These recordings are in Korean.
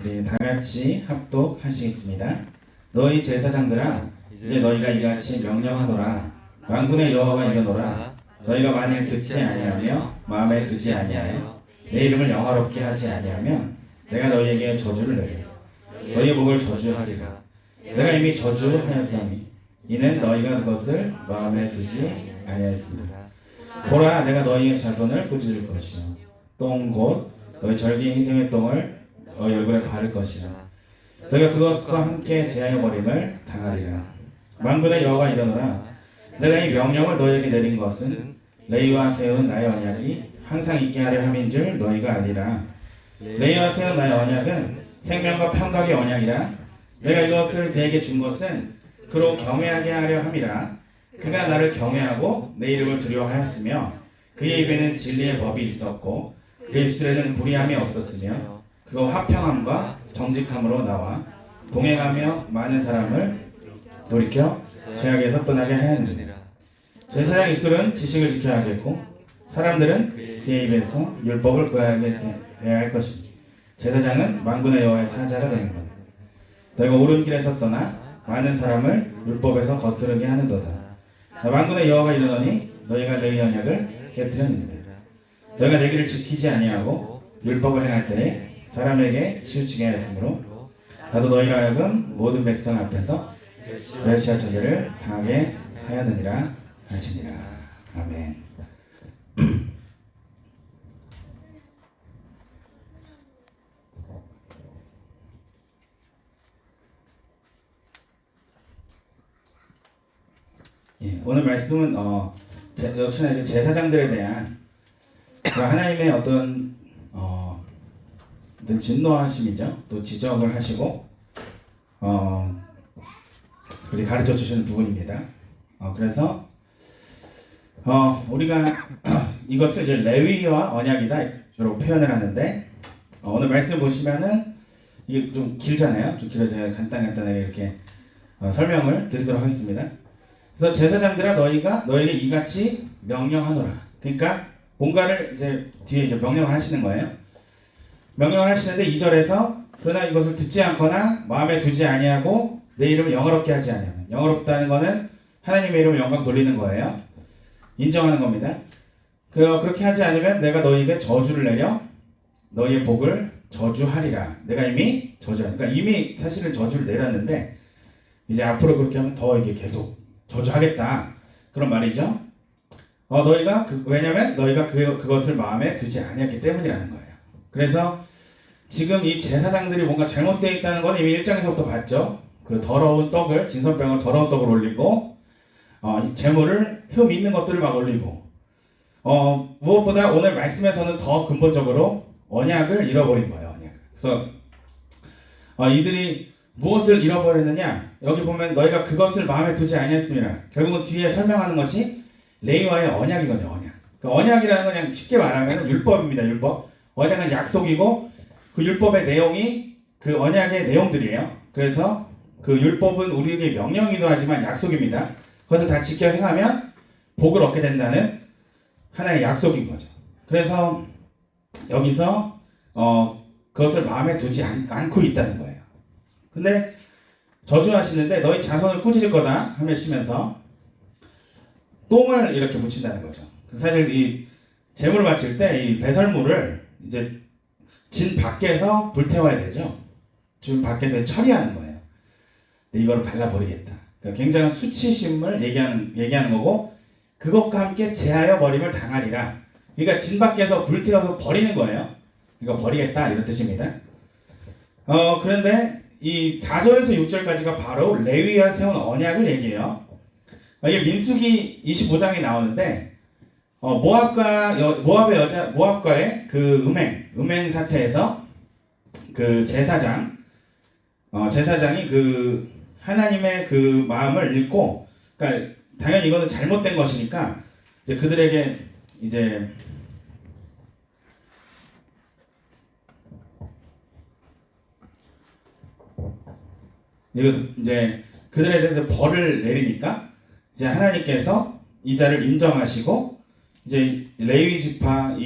네, 다 같이 합독하시겠습니다. 너희 제사장들아, 이제 너희가 이같이 명령하노라. 만군의 여호와가 이르노라. 너희가 만일 듣지 아니하며 마음에 두지 아니하여 내 이름을 영화롭게 하지 아니하면 내가 너희에게 저주를 내려 너희의 목을 저주하리라. 내가 이미 저주하였더니 이는 너희가 그것을 마음에 두지 아니하였습니다. 보라, 내가 너희의 자손을 꾸짖을 것이요 똥 곧 너희 절기 인생의 똥을 너희 얼굴에 바를 것이라. 너희가 그것과 함께 제하여 버림을 당하리라. 만군의 여호와가 이르노라. 내가 이 명령을 너희에게 내린 것은 레위와 세운 나의 언약이 항상 있게 하려 함인 줄 너희가 알리라. 레위와 세운 나의 언약은 생명과 평강의 언약이라. 내가 이것을 그에게 준 것은 그로 경외하게 하려 함이라. 그가 나를 경외하고 내 이름을 두려워하였으며 그의 입에는 진리의 법이 있었고 그 입술에는 불의함이 없었으며 그가 화평함과 정직함으로 나와 동행하며 많은 사람을 돌이켜 죄악에서 떠나게 하였느니라. 제사장 이술은 지식을 지켜야 하겠고 사람들은 그의 입에서 율법을 구하게 되어야 할 것입니다. 제사장은 만군의 여호와의 사자가 되는 것. 너희가 옳은 길에서 떠나 많은 사람을 율법에서 거스르게 하는도다. 만군의 여호와가 이르노니 너희가 레위 언약을 깨뜨렸느니라. 너희가 내 길을 지키지 아니하고 율법을 행할 때에 사람에게 치우치게 하였으므로 나도 너희로 하여금 모든 백성 앞에서 멸시와 저주를 당하게 하였느니라 하시니라. 아멘. 예, 오늘 말씀은 역시나 이제 제사장들에 대한 하나님의 어떤 진노하심이죠. 또 지적을 하시고 그렇게 가르쳐 주시는 부분입니다. 그래서 우리가 이것을 이제 레위와 언약이다 라고 표현을 하는데 오늘 말씀 보시면은 이게 좀 길잖아요. 좀 길어서 제가 간단하게 이렇게 설명을 드리도록 하겠습니다. 그래서 제사장들아 너에게 이같이 명령하노라. 그러니까 뭔가를 이제 뒤에 이제 명령을 하시는 거예요. 명령을 하시는데 2절에서 그러나 이것을 듣지 않거나 마음에 두지 아니하고 내 이름을 영화롭게 하지 아니하면, 영화롭다는 거는 하나님의 이름을 영광 돌리는 거예요. 인정하는 겁니다. 그렇게 하지 않으면 내가 너희에게 저주를 내려 너희의 복을 저주하리라. 내가 이미 저주하니까, 그러니까 이미 사실은 저주를 내렸는데 이제 앞으로 그렇게 하면 더 이게 계속 저주하겠다 그런 말이죠. 왜냐면 너희가 그것을 마음에 두지 아니했기 때문이라는 거예요. 그래서 지금 이 제사장들이 뭔가 잘못되어 있다는 건 이미 1장에서부터 봤죠. 그 더러운 떡을, 진설병을 더러운 떡을 올리고 제물을 흠 있는 것들을 막 올리고 무엇보다 오늘 말씀에서는 더 근본적으로 언약을 잃어버린 거예요. 언약을. 그래서 이들이 무엇을 잃어버렸느냐? 여기 보면 너희가 그것을 마음에 두지 아니했습니다. 결국은 뒤에 설명하는 것이 레위와의 언약이거든요. 언약. 그 언약이라는 건 그냥 쉽게 말하면 율법입니다. 율법. 언약은 약속이고 그 율법의 내용이 그 언약의 내용들이에요. 그래서 그 율법은 우리에게 명령이기도 하지만 약속입니다. 그것을 다 지켜 행하면 복을 얻게 된다는 하나의 약속인 거죠. 그래서 여기서 그것을 마음에 두지 않고 있다는 거예요. 근데 저주하시는데 너희 자손을 꾸짖을 거다 하시면서 똥을 이렇게 묻힌다는 거죠. 사실 이 제물을 바칠 때 이 배설물을 이제 진 밖에서 불태워야 되죠. 진 밖에서 처리하는 거예요. 근데 이걸 발라버리겠다. 그러니까 굉장한 수치심을 얘기하는 거고 그것과 함께 제하여 버림을 당하리라. 그러니까 진 밖에서 불태워서 버리는 거예요. 그러니까 버리겠다 이런 뜻입니다. 그런데 이 4절에서 6절까지가 바로 레위와 세운 언약을 얘기해요. 이게 민수기 25장에 나오는데 모압과의 그 음행 사태에서 그 제사장이 그 하나님의 그 마음을 읽고, 그러니까 당연히 이거는 잘못된 것이니까 이제 그들에게 이제 이것을 이제 그들에 대해서 벌을 내리니까 이제 하나님께서 이 자를 인정하시고 이제 레위 지파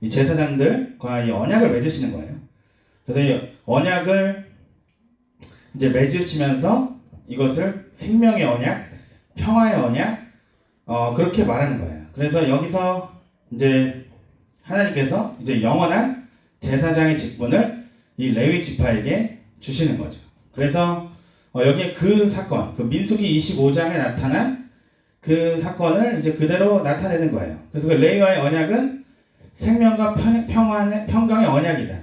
이 제사장들과 이 언약을 맺으시는 거예요. 그래서 이 언약을 이제 맺으시면서 이것을 생명의 언약, 평화의 언약, 그렇게 말하는 거예요. 그래서 여기서 이제 하나님께서 이제 영원한 제사장의 직분을 이 레위 지파에게 주시는 거죠. 그래서 여기에 그 사건, 그 민수기 25장에 나타난 그 사건을 이제 그대로 나타내는 거예요. 그래서 그 레위와의 언약은 생명과 평강의 언약이다.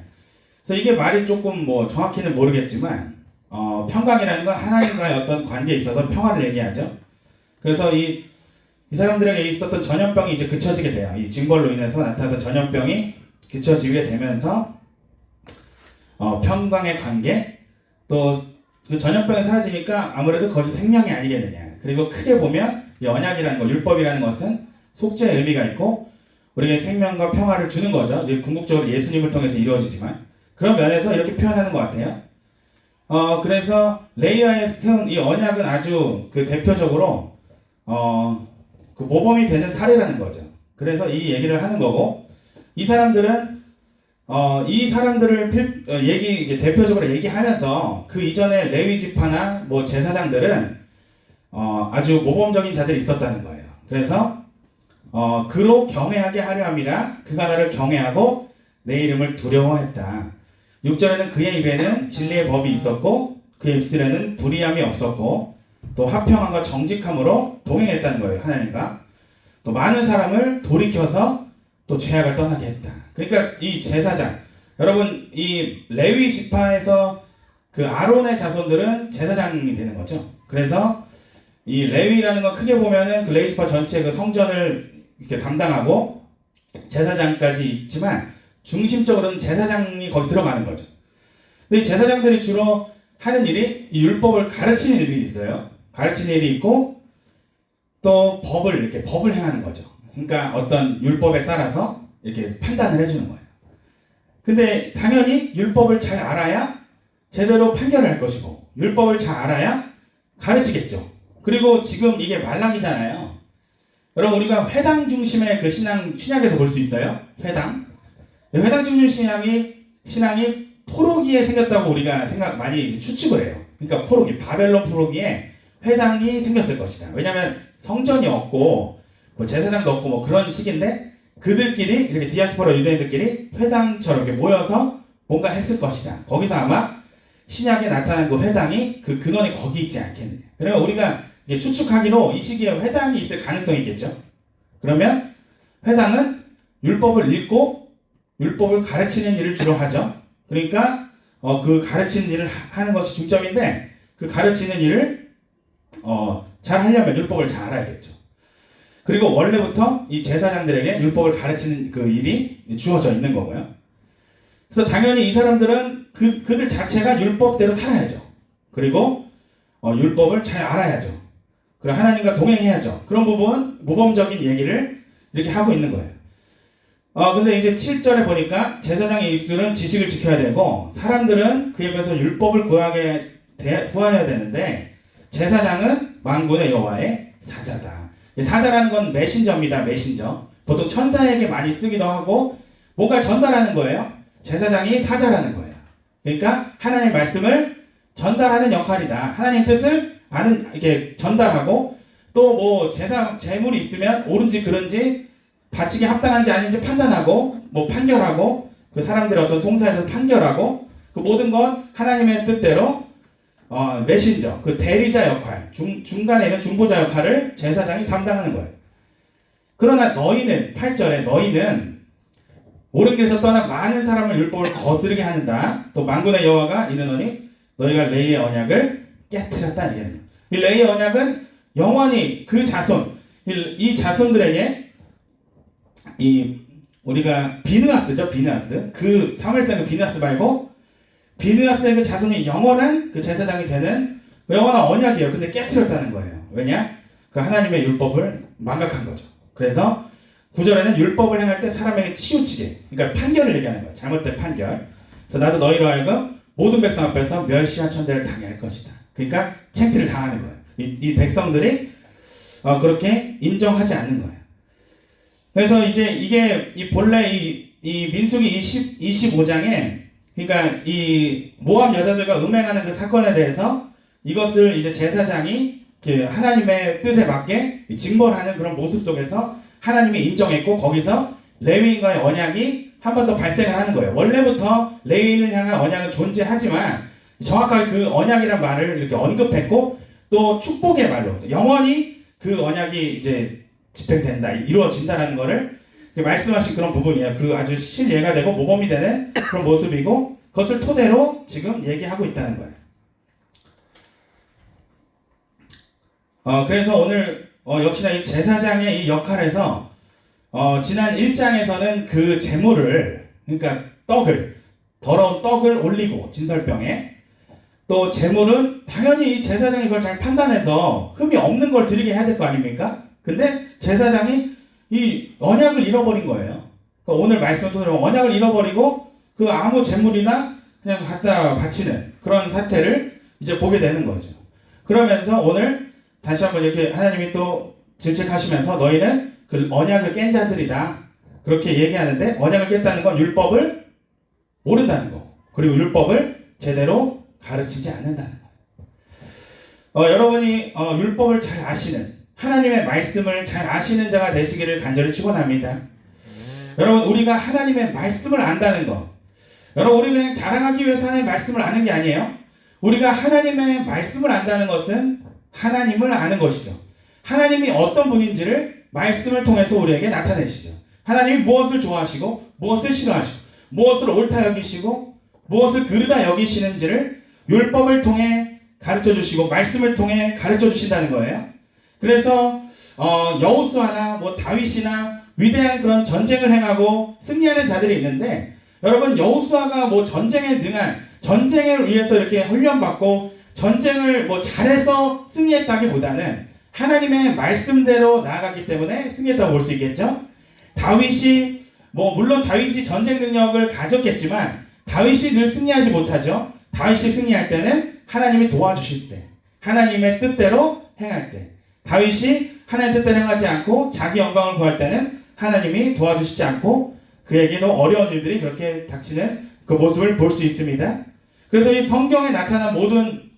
그래서 이게 말이 조금 뭐 정확히는 모르겠지만 평강이라는 건 하나님과의 어떤 관계에 있어서 평화를 얘기하죠. 그래서 이 사람들에게 있었던 전염병이 이제 그쳐지게 돼요. 이 징벌로 인해서 나타났던 전염병이 그쳐지게 되면서 평강의 관계, 또 그 전염병이 사라지니까 아무래도 그것이 생명이 아니겠느냐. 그리고 크게 보면 이 언약이라는 것, 율법이라는 것은 속죄의 의미가 있고 우리에게 생명과 평화를 주는 거죠. 이제 궁극적으로 예수님을 통해서 이루어지지만 그런 면에서 이렇게 표현하는 것 같아요. 그래서 레위와의 세운 이 언약은 아주 그 대표적으로 그 모범이 되는 사례라는 거죠. 그래서 이 얘기를 하는 거고, 이 사람들은 이 사람들을 대표적으로 얘기하면서 그 이전에 레위 지파나 뭐 제사장들은 아주 모범적인 자들이 있었다는 거예요. 그래서 그로 경외하게 하려 함이라 그가 나를 경외하고 내 이름을 두려워했다. 6절에는 그의 입에는 진리의 법이 있었고 그의 입술에는 불의함이 없었고 또 화평함과 정직함으로 동행했다는 거예요. 하나님과 또 많은 사람을 돌이켜서 또 죄악을 떠나게 했다. 그러니까 이 제사장, 여러분 이 레위 지파에서 그 아론의 자손들은 제사장이 되는 거죠. 그래서 이 레위라는 건 크게 보면은 그 레위 지파 전체 그 성전을 이렇게 담당하고 제사장까지 있지만 중심적으로는 제사장이 거기 들어가는 거죠. 근데 이 제사장들이 주로 하는 일이 이 율법을 가르치는 일이 있어요. 가르치는 일이 있고 또 법을 행하는 거죠. 그러니까 어떤 율법에 따라서 이렇게 판단을 해주는 거예요. 근데 당연히 율법을 잘 알아야 제대로 판결을 할 것이고 율법을 잘 알아야 가르치겠죠. 그리고 지금 이게 말랑이잖아요. 여러분 우리가 회당 중심의 그 신약에서 볼 수 있어요. 회당 중심 신앙이 포로기에 생겼다고 우리가 많이 추측을 해요. 그러니까 바벨론 포로기에 회당이 생겼을 것이다. 왜냐하면 성전이 없고 뭐 제사장도 없고 뭐 그런 시기인데 그들끼리 이렇게 디아스포라 유대인들끼리 회당처럼 이렇게 모여서 뭔가 했을 것이다. 거기서 아마 신약에 나타난 그 회당이 그 근원이 거기 있지 않겠느냐. 그러면 우리가 이게 추측하기로 이 시기에 회당이 있을 가능성이 있겠죠. 그러면 회당은 율법을 읽고 율법을 가르치는 일을 주로 하죠. 그러니까 그 가르치는 일을 하는 것이 중점인데 그 가르치는 일을 잘 하려면 율법을 잘 알아야겠죠. 그리고 원래부터 이 제사장들에게 율법을 가르치는 그 일이 주어져 있는 거고요. 그래서 당연히 이 사람들은 그들 자체가 율법대로 살아야죠. 그리고 율법을 잘 알아야죠. 그리고 하나님과 동행해야죠. 그런 부분 모범적인 얘기를 이렇게 하고 있는 거예요. 근데 이제 7절에 보니까 제사장의 입술은 지식을 지켜야 되고 사람들은 그 입에서 율법을 구하여야 되는데 제사장은 만군의 여호와의 사자다. 사자라는 건 메신저입니다. 메신저. 보통 천사에게 많이 쓰기도 하고 뭔가를 전달하는 거예요. 제사장이 사자라는 거예요. 그러니까 하나님의 말씀을 전달하는 역할이다. 하나님의 뜻을 이렇게 전달하고 또 뭐 재물이 있으면 옳은지 그른지 바치기 합당한지 아닌지 판단하고 뭐 판결하고 그 사람들의 어떤 송사에 대해서 판결하고 그 모든 건 하나님의 뜻대로 메신저, 그 대리자 역할, 중간에 있는 중보자 역할을 제사장이 담당하는 거예요. 그러나 너희는 8절에 너희는 옳은 길에서 떠나 많은 사람을 율법을 거스르게 하는다. 또 만군의 여호와가 이르노니 너희가 레위의 언약을 깨트렸다. 이 레위의 언약은 영원히 그 자손, 이 자손들에게 우리가 비느하스죠. 비느하스. 그 사무엘상 그 비느하스 말고 비느하스의 그 자손이 영원한 그 제사장이 되는 영원한 언약이에요. 근데 깨트렸다는 거예요. 왜냐? 그 하나님의 율법을 망각한 거죠. 그래서 9절에는 율법을 행할 때 사람에게 치우치게, 그러니까 판결을 얘기하는 거예요. 잘못된 판결. 그래서 나도 너희로 하여금 모든 백성 앞에서 멸시와 천대를 당해 할 것이다. 그러니까 창피를 당하는 거예요. 이 백성들이 그렇게 인정하지 않는 거예요. 그래서 이제 이게 본래 이 이 민수기 25장에 그러니까 이 모압 여자들과 음행하는 그 사건에 대해서 이것을 이제 제사장이 그 하나님의 뜻에 맞게 징벌하는 그런 모습 속에서 하나님이 인정했고 거기서 레위인과의 언약이 한 번 더 발생을 하는 거예요. 원래부터 레위인을 향한 언약은 존재하지만 정확하게 그 언약이란 말을 이렇게 언급했고 또 축복의 말로 영원히 그 언약이 이제 집행된다, 이루어진다라는 거를 말씀하신 그런 부분이에요. 그 아주 실예가 되고 모범이 되는 그런 모습이고 그것을 토대로 지금 얘기하고 있다는 거예요. 그래서 오늘 역시나 이 제사장의 이 역할에서 지난 1장에서는 그 제물을 그러니까 더러운 떡을 올리고 진설병에 또 제물은 당연히 이 제사장이 그걸 잘 판단해서 흠이 없는 걸 드리게 해야 될 거 아닙니까? 근데 제사장이 이 언약을 잃어버린 거예요. 그러니까 오늘 말씀 토대로 언약을 잃어버리고 그 아무 제물이나 그냥 갖다 바치는 그런 사태를 이제 보게 되는 거죠. 그러면서 오늘 다시 한번 이렇게 하나님이 또 질책하시면서 너희는 그 언약을 깬 자들이다. 그렇게 얘기하는데 언약을 깼다는 건 율법을 모른다는 거. 그리고 율법을 제대로 가르치지 않는다는 거. 여러분이 율법을 잘 아시는 하나님의 말씀을 잘 아시는 자가 되시기를 간절히 축원합니다. 여러분 우리가 하나님의 말씀을 안다는 것. 여러분 우리 그냥 자랑하기 위해서 하나님의 말씀을 아는 게 아니에요. 우리가 하나님의 말씀을 안다는 것은 하나님을 아는 것이죠. 하나님이 어떤 분인지를 말씀을 통해서 우리에게 나타내시죠. 하나님이 무엇을 좋아하시고 무엇을 싫어하시고 무엇을 옳다 여기시고 무엇을 그르다 여기시는지를 율법을 통해 가르쳐 주시고 말씀을 통해 가르쳐 주신다는 거예요. 그래서 여호수아나 뭐 다윗이나 위대한 그런 전쟁을 행하고 승리하는 자들이 있는데 여러분 여호수아가 뭐 전쟁에 능한 전쟁을 위해서 이렇게 훈련받고 전쟁을 뭐 잘해서 승리했다기보다는 하나님의 말씀대로 나아갔기 때문에 승리했다고 볼 수 있겠죠. 다윗이 뭐 물론 다윗이 전쟁 능력을 가졌겠지만 다윗이 늘 승리하지 못하죠. 다윗이 승리할 때는 하나님이 도와주실 때 하나님의 뜻대로 행할 때 다윗이 하나님의 뜻대로 행하지 않고 자기 영광을 구할 때는 하나님이 도와주시지 않고 그에게도 어려운 일들이 그렇게 닥치는 그 모습을 볼 수 있습니다. 그래서 이 성경에 나타난 모든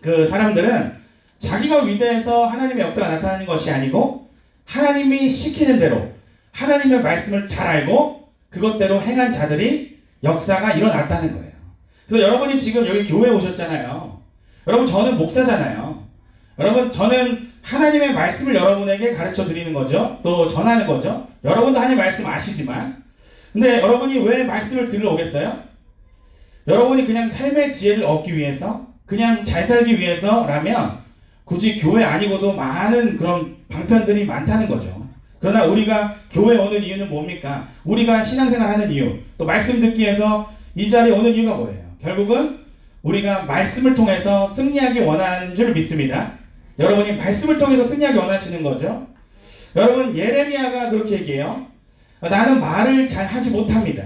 그 사람들은 자기가 위대해서 하나님의 역사가 나타나는 것이 아니고 하나님이 시키는 대로 하나님의 말씀을 잘 알고 그것대로 행한 자들이 역사가 일어났다는 거예요. 그래서 여러분이 지금 여기 교회에 오셨잖아요. 여러분 저는 목사잖아요. 여러분 저는 하나님의 말씀을 여러분에게 가르쳐 드리는 거죠. 또 전하는 거죠. 여러분도 하나님의 말씀 아시지만 근데 여러분이 왜 말씀을 들으러 오겠어요? 여러분이 그냥 삶의 지혜를 얻기 위해서 그냥 잘 살기 위해서라면 굳이 교회 아니고도 많은 그런 방편들이 많다는 거죠. 그러나 우리가 교회에 오는 이유는 뭡니까? 우리가 신앙생활 하는 이유, 또 말씀 듣기 위해서 이 자리에 오는 이유가 뭐예요? 결국은 우리가 말씀을 통해서 승리하기 원하는 줄 믿습니다. 여러분이 말씀을 통해서 승리하기 원하시는 거죠. 여러분 예레미야가 그렇게 얘기해요. 나는 말을 잘 하지 못합니다.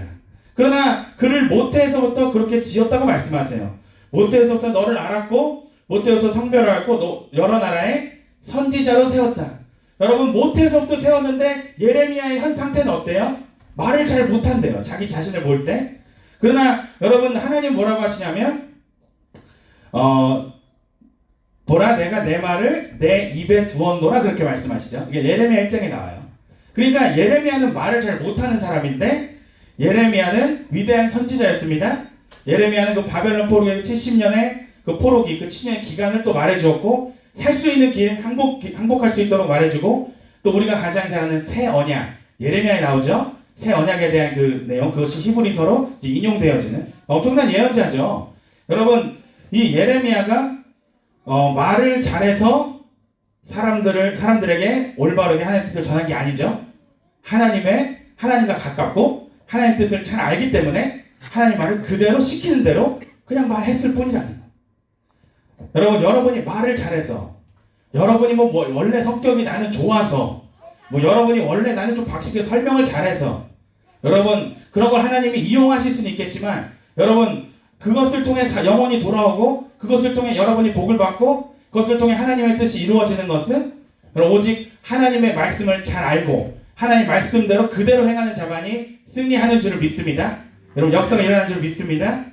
그러나 그를 모태에서부터 그렇게 지었다고 말씀하세요. 모태에서부터 너를 알았고 모태에서 성별을 알고 여러 나라의 선지자로 세웠다. 여러분 모태에서부터 세웠는데 예레미야의 현 상태는 어때요? 말을 잘 못한대요. 자기 자신을 볼 때. 그러나 여러분 하나님 뭐라고 하시냐면 보라 내가 내 말을 내 입에 두었노라 그렇게 말씀하시죠. 이게 예레미야 1장에 나와요. 그러니까 예레미야는 말을 잘 못하는 사람인데 예레미야는 위대한 선지자였습니다. 예레미야는 그 바벨론 포로기 70년의 그 포로기 그 7년의 기간을 또 말해주었고 살 수 있는 길 항복할 수 있도록 말해주고 또 우리가 가장 잘 아는 새 언약 예레미야에 나오죠. 새 언약에 대한 그 내용 그것이 히브리서로 인용되어지는 엄청난 예언자죠. 여러분 이 예레미야가 말을 잘해서 사람들에게 올바르게 하나님의 뜻을 전한 게 아니죠. 하나님과 가깝고 하나님의 뜻을 잘 알기 때문에 하나님 말을 그대로 시키는 대로 그냥 말했을 뿐이라는 거예요. 여러분이 말을 잘해서 여러분이 뭐 원래 성격이 나는 좋아서 여러분이 원래 나는 좀 박식게 설명을 잘해서 여러분 그런 걸 하나님이 이용하실 수는 있겠지만 여러분 그것을 통해 영혼이 돌아오고 그것을 통해 여러분이 복을 받고 그것을 통해 하나님의 뜻이 이루어지는 것은 오직 하나님의 말씀을 잘 알고 하나님 말씀대로 그대로 행하는 자만이 승리하는 줄을 믿습니다. 여러분 역사가 일어나는 줄 믿습니다.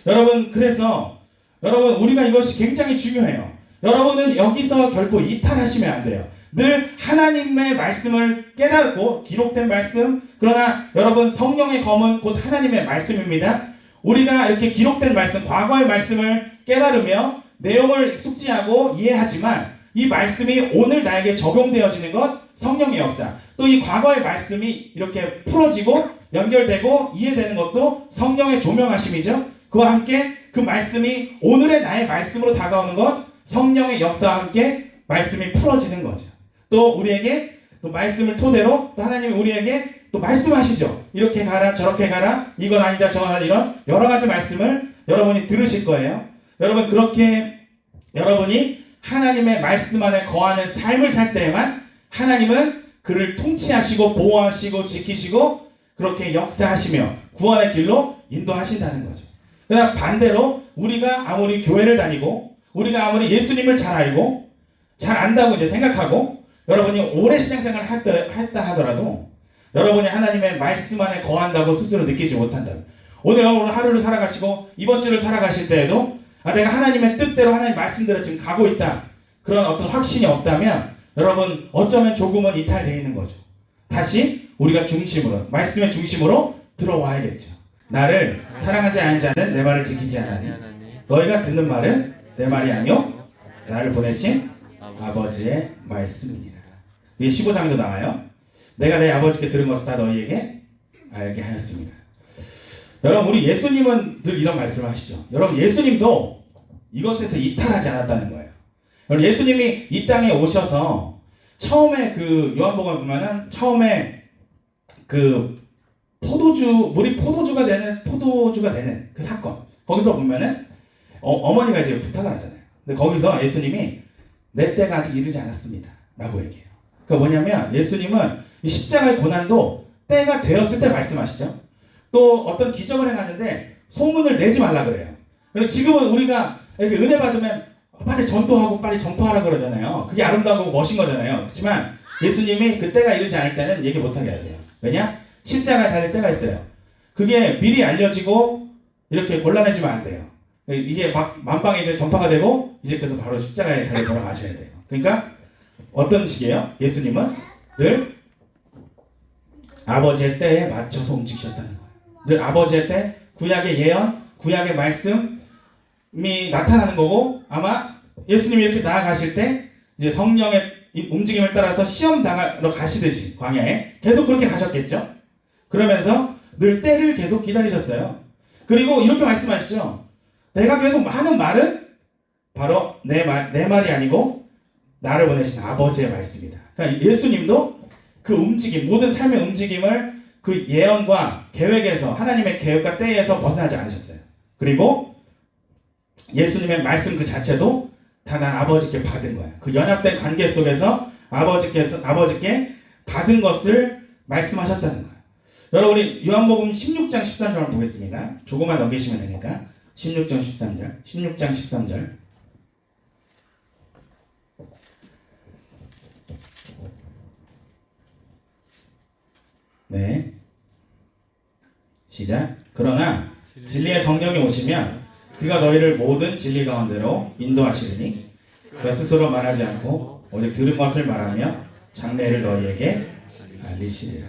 여러분 그래서 여러분 우리가 이것이 굉장히 중요해요. 여러분은 여기서 결코 이탈하시면 안 돼요. 늘 하나님의 말씀을 깨닫고 기록된 말씀, 그러나 여러분 성령의 검은 곧 하나님의 말씀입니다. 우리가 이렇게 기록된 말씀, 과거의 말씀을 깨달으며 내용을 숙지하고 이해하지만 이 말씀이 오늘 나에게 적용되어지는 것, 성령의 역사. 또 이 과거의 말씀이 이렇게 풀어지고 연결되고 이해되는 것도 성령의 조명하심이죠. 그와 함께 그 말씀이 오늘의 나의 말씀으로 다가오는 것, 성령의 역사와 함께 말씀이 풀어지는 거죠. 또 우리에게 또 말씀을 토대로 또 하나님이 우리에게 또 말씀하시죠. 이렇게 가라 저렇게 가라 이건 아니다 저건 아니다 이런 여러 가지 말씀을 여러분이 들으실 거예요. 여러분 그렇게 여러분이 하나님의 말씀 안에 거하는 삶을 살 때에만 하나님은 그를 통치하시고 보호하시고 지키시고 그렇게 역사하시며 구원의 길로 인도하신다는 거죠. 그러나 반대로 우리가 아무리 교회를 다니고 우리가 아무리 예수님을 잘 알고 잘 안다고 이제 생각하고 여러분이 오래 신앙생활을 했다 하더라도 여러분이 하나님의 말씀 안에 거한다고 스스로 느끼지 못한다. 오늘 하루를 살아가시고 이번 주를 살아가실 때에도 내가 하나님의 뜻대로 하나님 말씀대로 지금 가고 있다. 그런 어떤 확신이 없다면 여러분 어쩌면 조금은 이탈되어 있는 거죠. 다시 우리가 중심으로 말씀의 중심으로 들어와야겠죠. 나를 사랑하지 않은 자는 내 말을 지키지 않으니 너희가 듣는 말은 내 말이 아니요 나를 보내신 아버지의 말씀이니라. 이게 15장도 나와요. 내가 내 아버지께 들은 것을 다 너희에게 알게 하였습니다. 여러분 우리 예수님은 늘 이런 말씀을 하시죠. 여러분 예수님도 이것에서 이탈하지 않았다는 거예요. 여러분 예수님이 이 땅에 오셔서 처음에 그 요한복음을 보면은 처음에 그 물이 포도주가 되는 그 사건 거기서 보면은 어머니가 이제 부탁을 하잖아요. 근데 거기서 예수님이 내 때가 아직 이르지 않았습니다 라고 얘기해요. 그러니까 뭐냐면 예수님은 이 십자가의 고난도 때가 되었을 때 말씀하시죠. 또 어떤 기적을 행하는데 소문을 내지 말라 그래요. 그리고 지금은 우리가 이렇게 은혜 받으면 빨리 전도하고 빨리 전파하라 그러잖아요. 그게 아름다우고 멋진 거잖아요. 그렇지만 예수님이 그 때가 이르지 않을 때는 얘기 못하게 하세요. 왜냐? 십자가에 달릴 때가 있어요. 그게 미리 알려지고 이렇게 곤란해지면 안 돼요. 이게 막 만방에 이제 전파가 되고 이제 그래서 바로 십자가에 달려 돌아가셔야 돼요. 그러니까 어떤 식이에요? 예수님은 늘 아버지의 때에 맞춰서 움직이셨다는 거예요. 늘 아버지의 때, 구약의 예언, 구약의 말씀이 나타나는 거고 아마 예수님이 이렇게 나아가실 때 이제 성령의 움직임을 따라서 시험 당하러 가시듯이 광야에 계속 그렇게 가셨겠죠. 그러면서 늘 때를 계속 기다리셨어요. 그리고 이렇게 말씀하시죠. 내가 계속 하는 말은 바로 내 말이 아니고 나를 보내신 아버지의 말씀이다. 그러니까 예수님도 그 움직임, 모든 삶의 움직임을 그 예언과 계획에서 하나님의 계획과 때에서 벗어나지 않으셨어요. 그리고 예수님의 말씀 그 자체도 다 난 아버지께 받은 거예요. 그 연합된 관계 속에서 아버지께 받은 것을 말씀하셨다는 거예요. 여러분 우리 요한복음 16장 13절을 보겠습니다. 조금만 넘기시면 되니까 16장 13절 네 시작. 그러나 진리의 성령이 오시면 그가 너희를 모든 진리 가운데로 인도하시리니 그가 스스로 말하지 않고 오직 들은 것을 말하며 장래를 너희에게 알리시리라.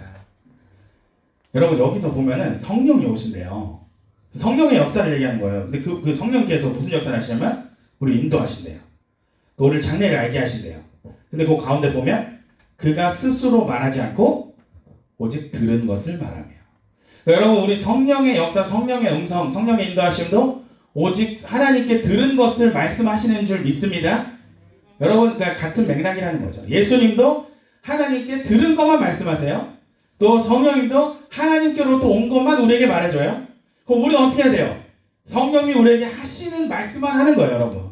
여러분 여기서 보면은 성령이 오신대요. 성령의 역사를 얘기하는 거예요. 근데 그 성령께서 무슨 역사를 하시냐면 우리 인도하신대요. 또 우리를 장래를 알게 하신대요. 근데 그 가운데 보면 그가 스스로 말하지 않고 오직 들은 것을 말하며. 그러니까 여러분 우리 성령의 역사, 성령의 음성, 성령의 인도하심도 오직 하나님께 들은 것을 말씀하시는 줄 믿습니다. 여러분 그러니까 같은 맥락이라는 거죠. 예수님도 하나님께 들은 것만 말씀하세요. 또 성령님도 하나님께로부터 온 것만 우리에게 말해줘요. 그럼 우리는 어떻게 해야 돼요? 성령님이 우리에게 하시는 말씀만 하는 거예요. 여러분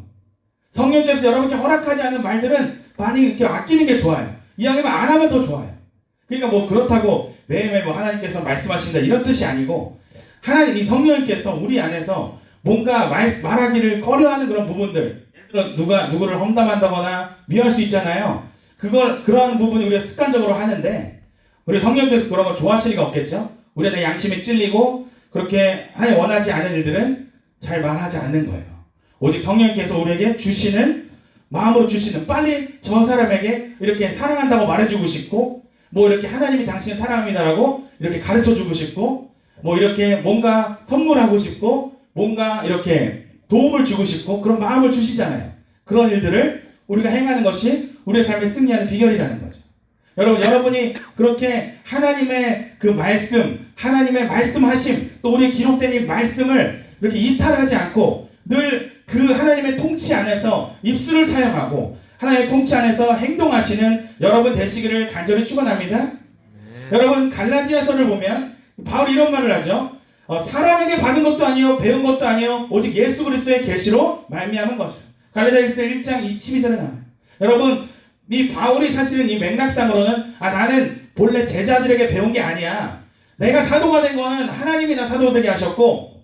성령께서 여러분께 허락하지 않은 말들은 많이 이렇게 아끼는 게 좋아요. 이왕이면 안 하면 더 좋아요. 그러니까 뭐 그렇다고 매일매일 뭐 하나님께서 말씀하신다 이런 뜻이 아니고 하나님 이 성령님께서 우리 안에서 뭔가 말하기를 꺼려하는 그런 부분들, 예를 들어 누구를 험담한다거나 미워할 수 있잖아요. 그런 부분이 우리가 습관적으로 하는데 우리 성령께서 그런 걸 좋아하실 리가 없겠죠? 우리의 내 양심이 찔리고 그렇게 원하지 않은 일들은 잘 말하지 않는 거예요. 오직 성령께서 우리에게 주시는, 마음으로 주시는, 빨리 저 사람에게 이렇게 사랑한다고 말해주고 싶고, 뭐 이렇게 하나님이 당신을 사랑합니다라고 이렇게 가르쳐주고 싶고, 뭐 이렇게 뭔가 선물하고 싶고, 뭔가 이렇게 도움을 주고 싶고, 그런 마음을 주시잖아요. 그런 일들을 우리가 행하는 것이 우리의 삶에 승리하는 비결이라는 거죠. 여러분이 그렇게 하나님의 그 말씀, 하나님의 말씀하심, 또 우리 기록된 이 말씀을 이렇게 이탈하지 않고 늘 그 하나님의 통치 안에서 입술을 사용하고 하나님의 통치 안에서 행동하시는 여러분 되시기를 간절히 축원합니다. 여러분 갈라디아서를 보면 바울이 이런 말을 하죠. 사람에게 받은 것도 아니요 배운 것도 아니요 오직 예수 그리스도의 계시로 말미암은 것이요. 갈라디아서 1장 22절에 나와요. 여러분 이 바울이 사실은 이 맥락상으로는 나는 본래 제자들에게 배운 게 아니야. 내가 사도가 된 거는 하나님이 나 사도 되게 하셨고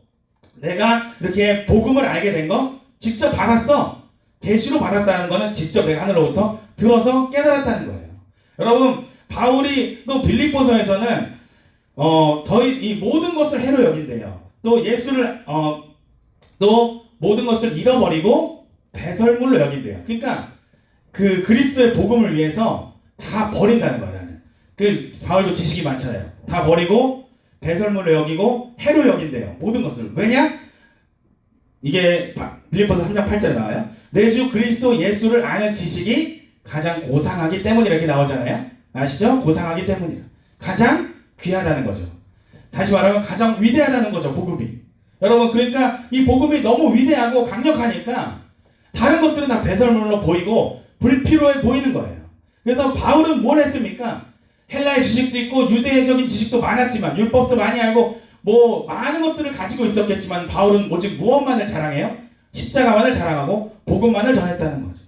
내가 이렇게 복음을 알게 된 거 직접 받았어. 계시로 받았다는 거는 직접 내가 하늘로부터 들어서 깨달았다는 거예요. 여러분 바울이 또 빌립보서에서는 이 모든 것을 해로 여긴대요. 또 예수를 또 모든 것을 잃어버리고 배설물로 여긴대요. 그러니까 그 그리스도의 복음을 위해서 다 버린다는 거예요. 나는. 그 바울도 지식이 많잖아요. 다 버리고 배설물로 여기고 해로 여긴대요. 모든 것을. 왜냐? 이게 빌립보서 3장 8절에 나와요. 내 주 그리스도 예수를 아는 지식이 가장 고상하기 때문에 이렇게 나오잖아요. 아시죠? 고상하기 때문이라. 가장 귀하다는 거죠. 다시 말하면 가장 위대하다는 거죠. 복음이. 여러분 그러니까 이 복음이 너무 위대하고 강력하니까 다른 것들은 다 배설물로 보이고 불필요해 보이는 거예요. 그래서 바울은 뭘 했습니까? 헬라의 지식도 있고 유대적인 지식도 많았지만 율법도 많이 알고 뭐 많은 것들을 가지고 있었겠지만 바울은 오직 무엇만을 자랑해요? 십자가만을 자랑하고 복음만을 전했다는 거죠.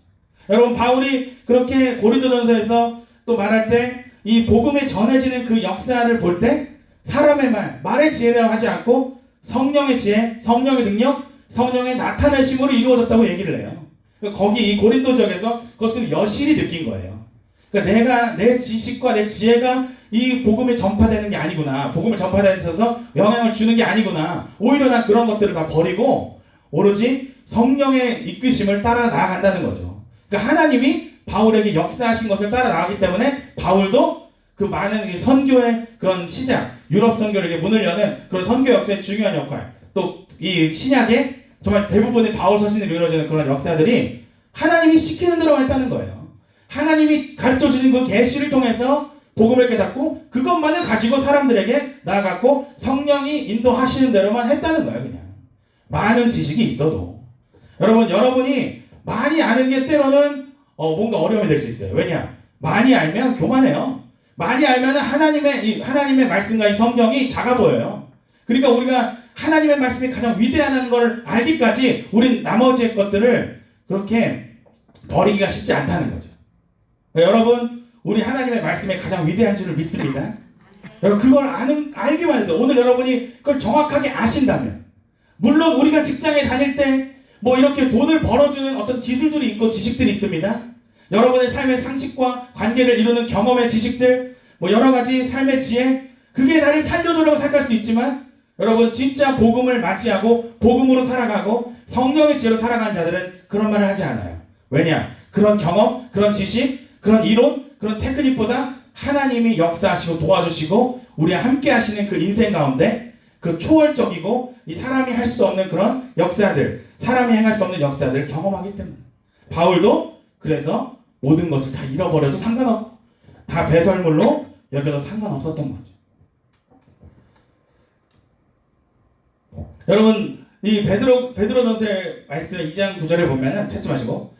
여러분 바울이 그렇게 고린도전서에서 또 말할 때 이 복음이 전해지는 그 역사를 볼 때 사람의 말의 지혜라고 하지 않고 성령의 지혜, 성령의 능력, 성령의 나타내심으로 이루어졌다고 얘기를 해요. 거기 이 고린도 지역에서 그것을 여실히 느낀 거예요. 그러니까 내가 내 지식과 내 지혜가 이 복음이 전파되는 게 아니구나. 복음을 전파되면서 영향을 주는 게 아니구나. 오히려 난 그런 것들을 다 버리고 오로지 성령의 이끄심을 따라 나아간다는 거죠. 그러니까 하나님이 바울에게 역사하신 것을 따라 나가기 때문에 바울도 그 많은 선교의 그런 시작, 유럽 선교에게 문을 여는 그런 선교 역사의 중요한 역할, 또 이 신약의 정말 대부분의 바울 서신으로 이루어지는 그런 역사들이 하나님이 시키는 대로 했다는 거예요. 하나님이 가르쳐주는 그 계시를 통해서 복음을 깨닫고 그것만을 가지고 사람들에게 나아갔고 성령이 인도하시는 대로만 했다는 거예요. 그냥 많은 지식이 있어도 여러분이 많이 아는 게 때로는 뭔가 어려움이 될 수 있어요. 왜냐? 많이 알면 교만해요. 많이 알면 하나님의 말씀과 이 성경이 작아 보여요. 그러니까 우리가 하나님의 말씀이 가장 위대하다는 걸 알기까지 우린 나머지의 것들을 그렇게 버리기가 쉽지 않다는 거죠. 여러분 우리 하나님의 말씀이 가장 위대한 줄을 믿습니다. 여러분 그걸 알기만 해도 오늘 여러분이 그걸 정확하게 아신다면 물론 우리가 직장에 다닐 때 뭐 이렇게 돈을 벌어주는 어떤 기술들이 있고 지식들이 있습니다. 여러분의 삶의 상식과 관계를 이루는 경험의 지식들 뭐 여러 가지 삶의 지혜 그게 나를 살려주려고 생각할 수 있지만 여러분 진짜 복음을 맞이하고 복음으로 살아가고 성령의 지혜로 살아가는 자들은 그런 말을 하지 않아요. 왜냐? 그런 경험, 그런 지식, 그런 이론, 그런 테크닉보다 하나님이 역사하시고 도와주시고 우리와 함께 하시는 그 인생 가운데 그 초월적이고 이 사람이 할 수 없는 그런 역사들, 사람이 행할 수 없는 역사들을 경험하기 때문에 바울도 그래서 모든 것을 다 잃어버려도 상관없고 다 배설물로 여겨도 상관없었던 거죠. 여러분 이 베드로전서의 말씀 2장 9절에 보면은 찾지 마시고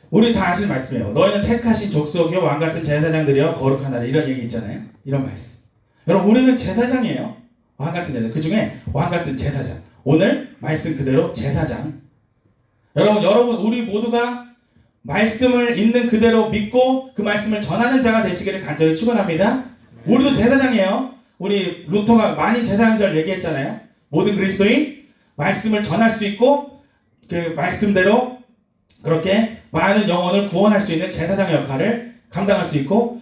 우리 다 아시는 말씀이에요. 너희는 택하신 족속이요 왕같은 제사장들이여 거룩하나라 이런 얘기 있잖아요. 이런 말씀. 여러분 우리는 제사장이에요. 왕같은 제사장. 그 중에 왕같은 제사장. 오늘 말씀 그대로 제사장. 여러분 우리 모두가 말씀을 있는 그대로 믿고 그 말씀을 전하는 자가 되시기를 간절히 축원합니다. 우리도 제사장이에요. 우리 루터가 만인 제사장절 얘기했잖아요. 모든 그리스도인 말씀을 전할 수 있고 그 말씀대로 그렇게 많은 영혼을 구원할 수 있는 제사장의 역할을 감당할 수 있고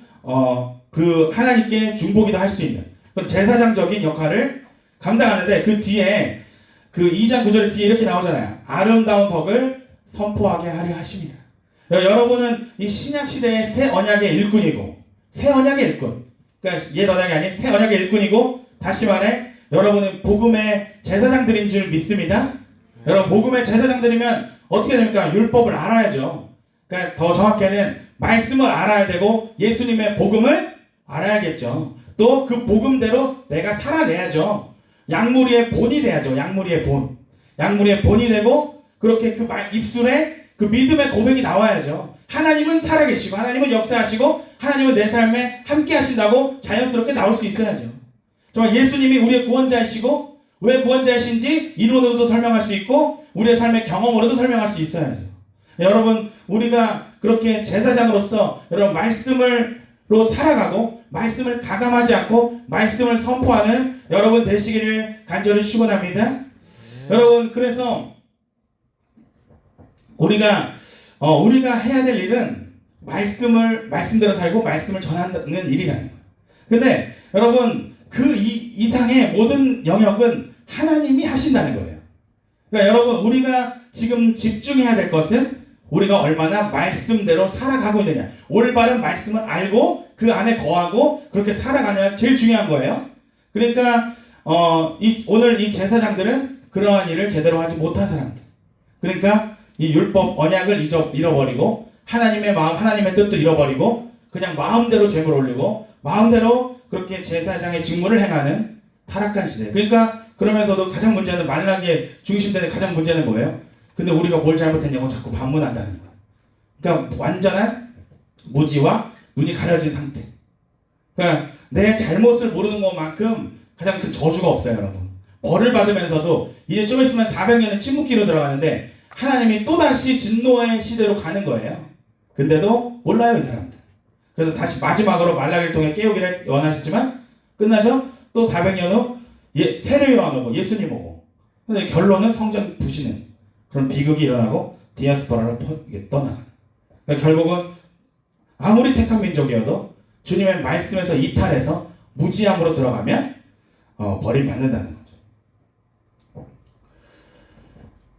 그 하나님께 중보기도 할 수 있는 그런 제사장적인 역할을 감당하는데 그 뒤에 그 2장 9절 뒤에 이렇게 나오잖아요. 아름다운 덕을 선포하게 하려 하십니다. 여러분은 이 신약 시대의 새 언약의 일꾼이고 새 언약의 일꾼. 그러니까 옛 언약이 아닌 새 언약의 일꾼이고 다시 말해 여러분은 복음의 제사장들인 줄 믿습니다. 여러분 복음의 제사장들이면 어떻게 됩니까? 율법을 알아야죠. 그러니까 더 정확히는 말씀을 알아야 되고 예수님의 복음을 알아야겠죠. 또 그 복음대로 내가 살아내야죠. 약물의 본이 돼야죠. 약물의 본. 약물의 본이 되고 그렇게 그 입술에 그 믿음의 고백이 나와야죠. 하나님은 살아계시고 하나님은 역사하시고 하나님은 내 삶에 함께 하신다고 자연스럽게 나올 수 있어야죠. 정말 예수님이 우리의 구원자이시고 왜 구원자이신지 이론으로도 설명할 수 있고 우리의 삶의 경험으로도 설명할 수 있어야죠. 여러분 우리가 그렇게 제사장으로서 여러분 말씀으로 살아가고 말씀을 가감하지 않고 말씀을 선포하는 여러분 되시기를 간절히 축원합니다. 여러분 그래서 우리가 해야 될 일은 말씀대로 살고 말씀을 전하는 일이라는 거예요. 근데 여러분 그 이상의 모든 영역은 하나님이 하신다는 거예요. 그러니까 여러분 우리가 지금 집중해야 될 것은 우리가 얼마나 말씀대로 살아가고 있느냐. 올바른 말씀을 알고 그 안에 거하고 그렇게 살아가느냐 제일 중요한 거예요. 그러니까 오늘 이 제사장들은 그러한 일을 제대로 하지 못한 사람들. 그러니까 이 율법 언약을 잃어버리고 하나님의 마음 하나님의 뜻도 잃어버리고 그냥 마음대로 제물 올리고 마음대로 그렇게 제사장의 직무를 행하는 타락한 시대. 그러니까 그러면서도 가장 문제는 말라기에 중심되는 가장 문제는 뭐예요? 근데 우리가 뭘 잘못했냐고 자꾸 반문한다는 거예요. 그러니까 완전한 무지와 눈이 가려진 상태. 그러니까 내 잘못을 모르는 것만큼 가장 큰 저주가 없어요, 여러분. 벌을 받으면서도 이제 좀 있으면 400년의 침묵기로 들어가는데 하나님이 또다시 진노의 시대로 가는 거예요. 근데도 몰라요, 이 사람들. 그래서 다시 마지막으로 말라기를 통해 깨우기를 원하셨지만 끝나죠? 또 400년 후 세례 요한 오고 예수님 오고. 근데 결론은 성전 부시는 그런 비극이 일어나고 디아스포라로 떠나가는. 그러니까 결국은 아무리 택한 민족이어도 주님의 말씀에서 이탈해서 무지함으로 들어가면 버림받는다는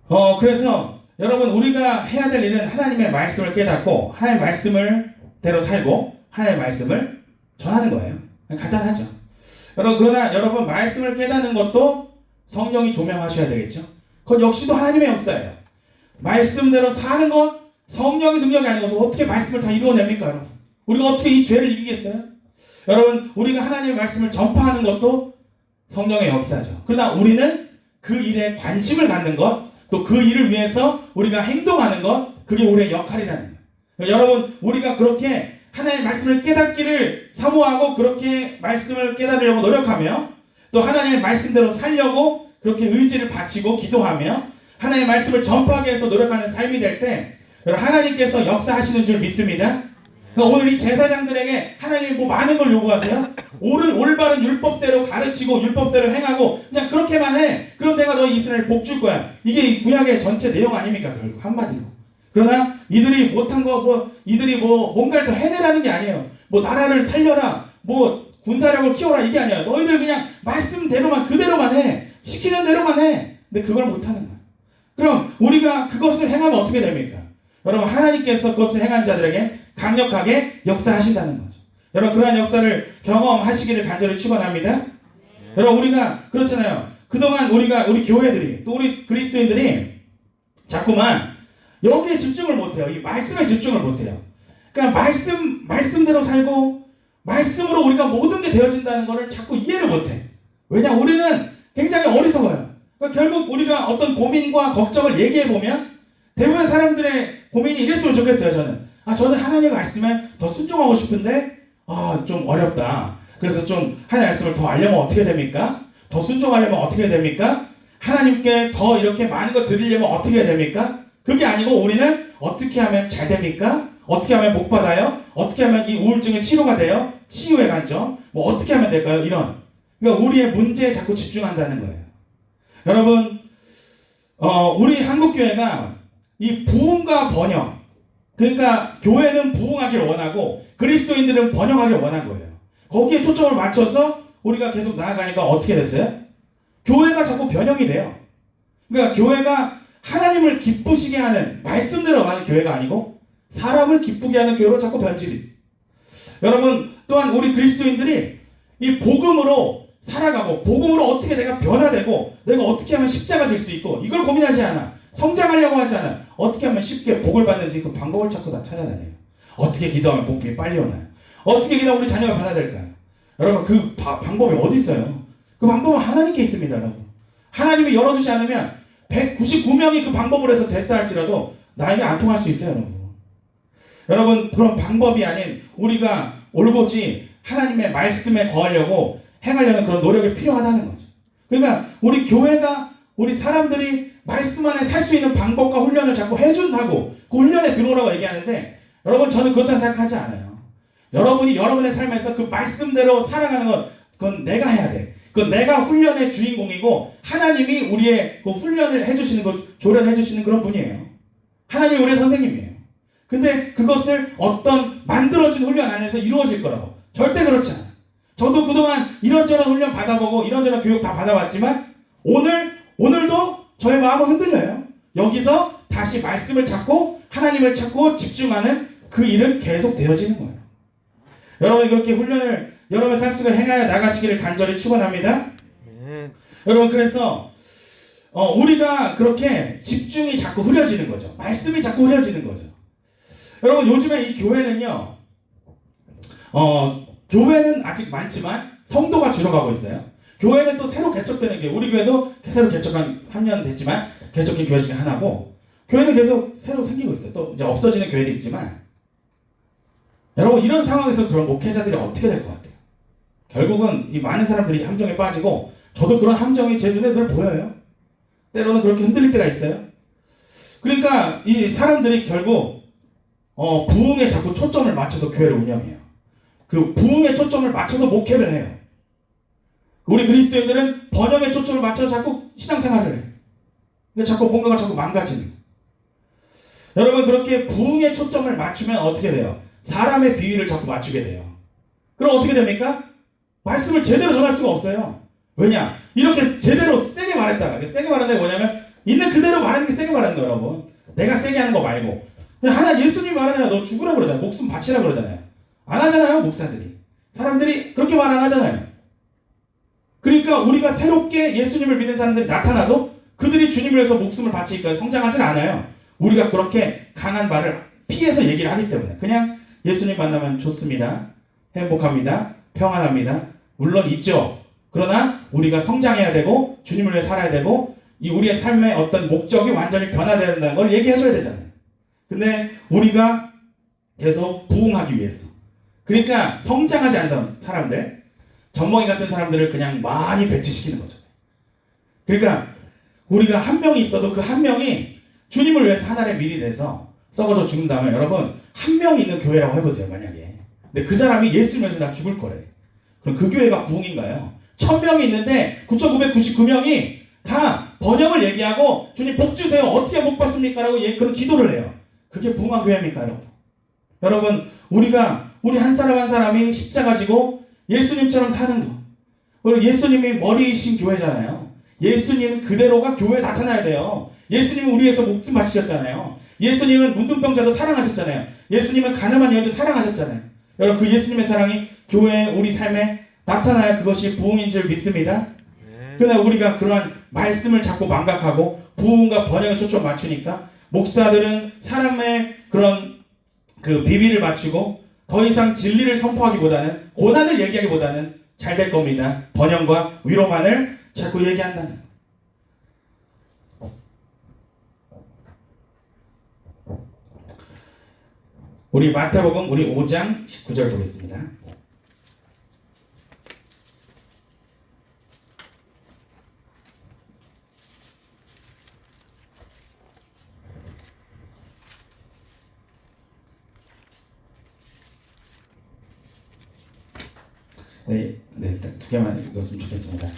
거죠. 그래서 여러분 우리가 해야 될 일은 하나님의 말씀을 깨닫고 하나님의 말씀을 대로 살고 하나님의 말씀을 전하는 거예요. 간단하죠. 그러나 여러분 말씀을 깨닫는 것도 성령이 조명하셔야 되겠죠. 그건 역시도 하나님의 역사예요. 말씀대로 사는 것 성령의 능력이 아니고서 어떻게 말씀을 다 이루어냅니까? 여러분? 우리가 어떻게 이 죄를 이기겠어요? 여러분 우리가 하나님의 말씀을 전파하는 것도 성령의 역사죠. 그러나 우리는 그 일에 관심을 갖는 것 또 그 일을 위해서 우리가 행동하는 것 그게 우리의 역할이라는 거예요. 여러분 우리가 그렇게 하나님의 말씀을 깨닫기를 사모하고 그렇게 말씀을 깨달으려고 노력하며 또 하나님의 말씀대로 살려고 그렇게 의지를 바치고 기도하며 하나님의 말씀을 전파하기 위해서 노력하는 삶이 될 때 하나님께서 역사하시는 줄 믿습니다. 오늘 이 제사장들에게 하나님이 많은 걸 요구하세요? 올바른 율법대로 가르치고 율법대로 행하고 그냥 그렇게만 해. 그럼 내가 너 이스라엘 복 줄 거야. 이게 구약의 전체 내용 아닙니까? 결국 한마디로. 그러나 이들이 못한 거 이들이 뭔가를 더 해내라는 게 아니에요. 나라를 살려라. 군사력을 키워라 이게 아니야. 너희들 그냥 말씀대로만 그대로만 해. 시키는 대로만 해. 근데 그걸 못하는 거야. 그럼 우리가 그것을 행하면 어떻게 됩니까? 여러분 하나님께서 그것을 행한 자들에게 강력하게 역사하신다는 거죠. 여러분 그러한 역사를 경험하시기를 간절히 축원합니다. 여러분 우리가 그렇잖아요. 그동안 우리 교회들이 또 우리 그리스도인들이 자꾸만 여기에 집중을 못해요. 이 말씀에 집중을 못해요. 그러니까 말씀대로 살고 말씀으로 우리가 모든 게 되어진다는 것을 자꾸 이해를 못해. 왜냐 우리는 굉장히 어리석어요. 그러니까 결국 우리가 어떤 고민과 걱정을 얘기해보면 대부분 사람들의 고민이 이랬으면 좋겠어요. 저는 하나님의 말씀에 더 순종하고 싶은데 좀 어렵다. 그래서 좀 하나님의 말씀을 더 알려면 어떻게 됩니까? 더 순종하려면 어떻게 됩니까? 하나님께 더 이렇게 많은 거 드리려면 어떻게 해야 됩니까? 그게 아니고 우리는 어떻게 하면 잘 됩니까? 어떻게 하면 복 받아요? 어떻게 하면 이 우울증의 치료가 돼요? 치유의 관점 어떻게 하면 될까요? 이런 그러니까 우리의 문제에 자꾸 집중한다는 거예요. 여러분 우리 한국교회가 이 부흥과 번영 그러니까 교회는 부흥하기를 원하고 그리스도인들은 번영하기를 원한 거예요. 거기에 초점을 맞춰서 우리가 계속 나아가니까 어떻게 됐어요? 교회가 자꾸 변형이 돼요. 그러니까 교회가 하나님을 기쁘시게 하는 말씀대로 가는 교회가 아니고 사람을 기쁘게 하는 교회로 자꾸 변질이. 여러분 또한 우리 그리스도인들이 이 복음으로 살아가고 복음으로 어떻게 내가 변화되고 내가 어떻게 하면 십자가 질 수 있고 이걸 고민하지 않아. 성장하려고 하지 않아. 어떻게 하면 쉽게 복을 받는지 그 방법을 자꾸 다 찾아다녀요. 어떻게 기도하면 복이 빨리 오나요? 어떻게 기도하면 우리 자녀가 변화될까요? 여러분 그 방법이 어디 있어요? 그 방법은 하나님께 있습니다. 여러분. 하나님이 열어주지 않으면 199명이 그 방법을 해서 됐다 할지라도 나에게 안 통할 수 있어요. 여러분. 여러분 그런 방법이 아닌 우리가 올곧이 하나님의 말씀에 거하려고 행하려는 그런 노력이 필요하다는 거죠. 그러니까 우리 교회가 우리 사람들이 말씀 안에 살 수 있는 방법과 훈련을 자꾸 해준다고 그 훈련에 들어오라고 얘기하는데 여러분 저는 그렇다 생각하지 않아요. 여러분이 여러분의 삶에서 그 말씀대로 살아가는 건 그건 내가 해야 돼. 그건 내가 훈련의 주인공이고 하나님이 우리의 그 훈련을 해주시는 것 조련해주시는 그런 분이에요. 하나님이 우리의 선생님이에요. 근데 그것을 어떤 만들어진 훈련 안에서 이루어질 거라고 절대 그렇지 않아요. 저도 그동안 이런저런 훈련 받아보고 이런저런 교육 다 받아봤지만 오늘도 저의 마음은 흔들려요. 여기서 다시 말씀을 찾고 하나님을 찾고 집중하는 그 일은 계속 되어지는 거예요. 여러분이 그렇게 훈련을 여러분의 삶 속에 행하여 나가시기를 간절히 축원합니다. 여러분 그래서 우리가 그렇게 집중이 자꾸 흐려지는 거죠. 말씀이 자꾸 흐려지는 거죠. 여러분 요즘에 이 교회는요. 교회는 아직 많지만 성도가 줄어가고 있어요. 교회는 또 새로 개척되는 게 우리 교회도 새로 개척한 3년 됐지만 개척된 교회 중에 하나고 교회는 계속 새로 생기고 있어요. 또 이제 없어지는 교회도 있지만 여러분 이런 상황에서 그런 목회자들이 어떻게 될 것 같아요? 결국은 이 많은 사람들이 함정에 빠지고 저도 그런 함정이 제 눈에 늘 보여요. 때로는 그렇게 흔들릴 때가 있어요. 그러니까 이 사람들이 결국 부흥에 자꾸 초점을 맞춰서 교회를 운영해요. 그 부흥에 초점을 맞춰서 목회를 해요. 우리 그리스도인들은 번영에 초점을 맞춰서 자꾸 신앙생활을 해요. 근데 자꾸 뭔가가 자꾸 망가지는 거예요. 여러분 그렇게 부흥에 초점을 맞추면 어떻게 돼요? 사람의 비위를 자꾸 맞추게 돼요. 그럼 어떻게 됩니까? 말씀을 제대로 전할 수가 없어요. 왜냐? 이렇게 제대로 세게 말했다가 세게 말하는 게 뭐냐면 있는 그대로 말하는 게 세게 말하는 거예요. 여러분 내가 세게 하는 거 말고 하나 예수님이 말하잖아요. 너 죽으라 그러잖아요. 목숨 바치라 그러잖아요. 안 하잖아요. 목사들이. 사람들이 그렇게 말 안 하잖아요. 그러니까 우리가 새롭게 예수님을 믿는 사람들이 나타나도 그들이 주님을 위해서 목숨을 바치니까 성장하진 않아요. 우리가 그렇게 강한 말을 피해서 얘기를 하기 때문에 그냥 예수님 만나면 좋습니다. 행복합니다. 평안합니다. 물론 있죠. 그러나 우리가 성장해야 되고 주님을 위해 살아야 되고 이 우리의 삶의 어떤 목적이 완전히 변화되어야 된다는 걸 얘기해줘야 되잖아요. 근데 우리가 계속 부흥하기 위해서 그러니까 성장하지 않은 사람들 젖먹이 같은 사람들을 그냥 많이 배치시키는 거죠. 그러니까 우리가 한 명이 있어도 그 한 명이 주님을 위해서 하나의 밀이 돼서 썩어져 죽는다면 여러분 한 명이 있는 교회라고 해보세요. 만약에 근데 그 사람이 예수님을 위해서 나 죽을 거래. 그럼 그 교회가 부흥인가요? 1000명이 있는데 9999명이 다 번영을 얘기하고 주님 복 주세요. 어떻게 복 받습니까? 라고 그런 기도를 해요. 그게 부흥한 교회입니까? 여러분 우리가 우리 한 사람 한 사람이 십자가 지고 예수님처럼 사는 거. 그리고 예수님이 머리이신 교회잖아요. 예수님은 그대로가 교회에 나타나야 돼요. 예수님은 우리 위해서 목숨 바치셨잖아요. 예수님은 문둥병자도 사랑하셨잖아요. 예수님은 가늠한 여인도 사랑하셨잖아요. 여러분 그 예수님의 사랑이 교회에 우리 삶에 나타나야 그것이 부흥인 줄 믿습니다. 그러나 우리가 그러한 말씀을 자꾸 망각하고 부흥과 번영에 초점 맞추니까 목사들은 사람의 그런 그 비밀을 맞추고 더 이상 진리를 선포하기보다는 고난을 얘기하기보다는 잘 될 겁니다. 번영과 위로만을 자꾸 얘기한다는. 우리 마태복음 우리 5장 19절 보겠습니다. 네, 일단 두 개만 읽었으면 좋겠습니다.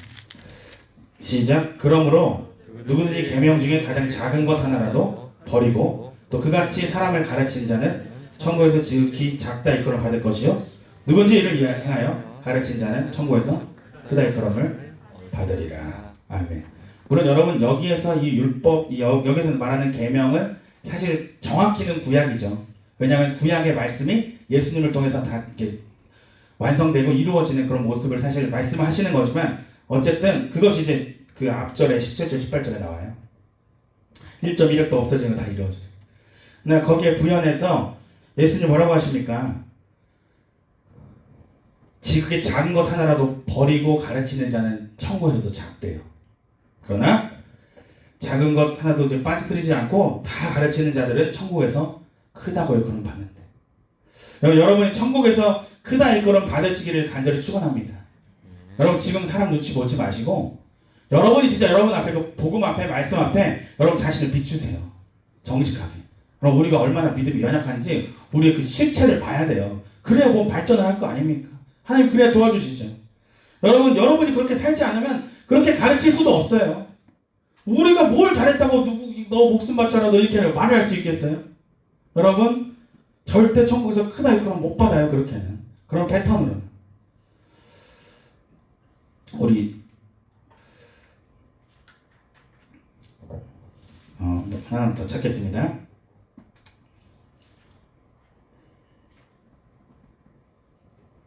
시작. 그러므로 누구든지 계명 중에 가장 작은 것 하나라도 버리고 또 그같이 사람을 가르치는 자는 천국에서 지극히 작다 일컬음 받을 것이요 누군지 이를 행하여 가르친 자는 천국에서 크다 일컬음을 받으리라. 아멘. 물론 여러분 여기에서 이 율법, 여기서 말하는 계명은 사실 정확히는 구약이죠. 왜냐하면 구약의 말씀이 예수님을 통해서 다 이렇게 완성되고 이루어지는 그런 모습을 사실 말씀하시는 거지만 어쨌든 그것이 이제 그 앞절에 17절 18절에 나와요. 1.1획도 없어지는 거 다 이루어져요. 근데 거기에 부연해서 예수님 뭐라고 하십니까? 지극히 작은 것 하나라도 버리고 가르치는 자는 천국에서도 작대요. 그러나 작은 것 하나도 이제 빠뜨리지 않고 다 가르치는 자들은 천국에서 크다고 일컬음 받는데, 여러분이 천국에서 크다 일컬음 받으시기를 간절히 축원합니다. 여러분 지금 사람 눈치 보지 마시고 여러분이 진짜 여러분 앞에 그 복음 앞에 말씀 앞에 여러분 자신을 비추세요. 정직하게. 그럼 우리가 얼마나 믿음이 연약한지 우리의 그 실체를 봐야 돼요. 그래야 뭐 발전을 할 거 아닙니까? 하나님 그래야 도와주시죠. 여러분이 그렇게 살지 않으면 그렇게 가르칠 수도 없어요. 우리가 뭘 잘했다고 너 목숨 바쳐라 너 이렇게 말을 할 수 있겠어요? 여러분 절대 천국에서 크다 이거는 못 받아요. 그렇게는. 그런 패턴으로. 우리 하나 더 찾겠습니다.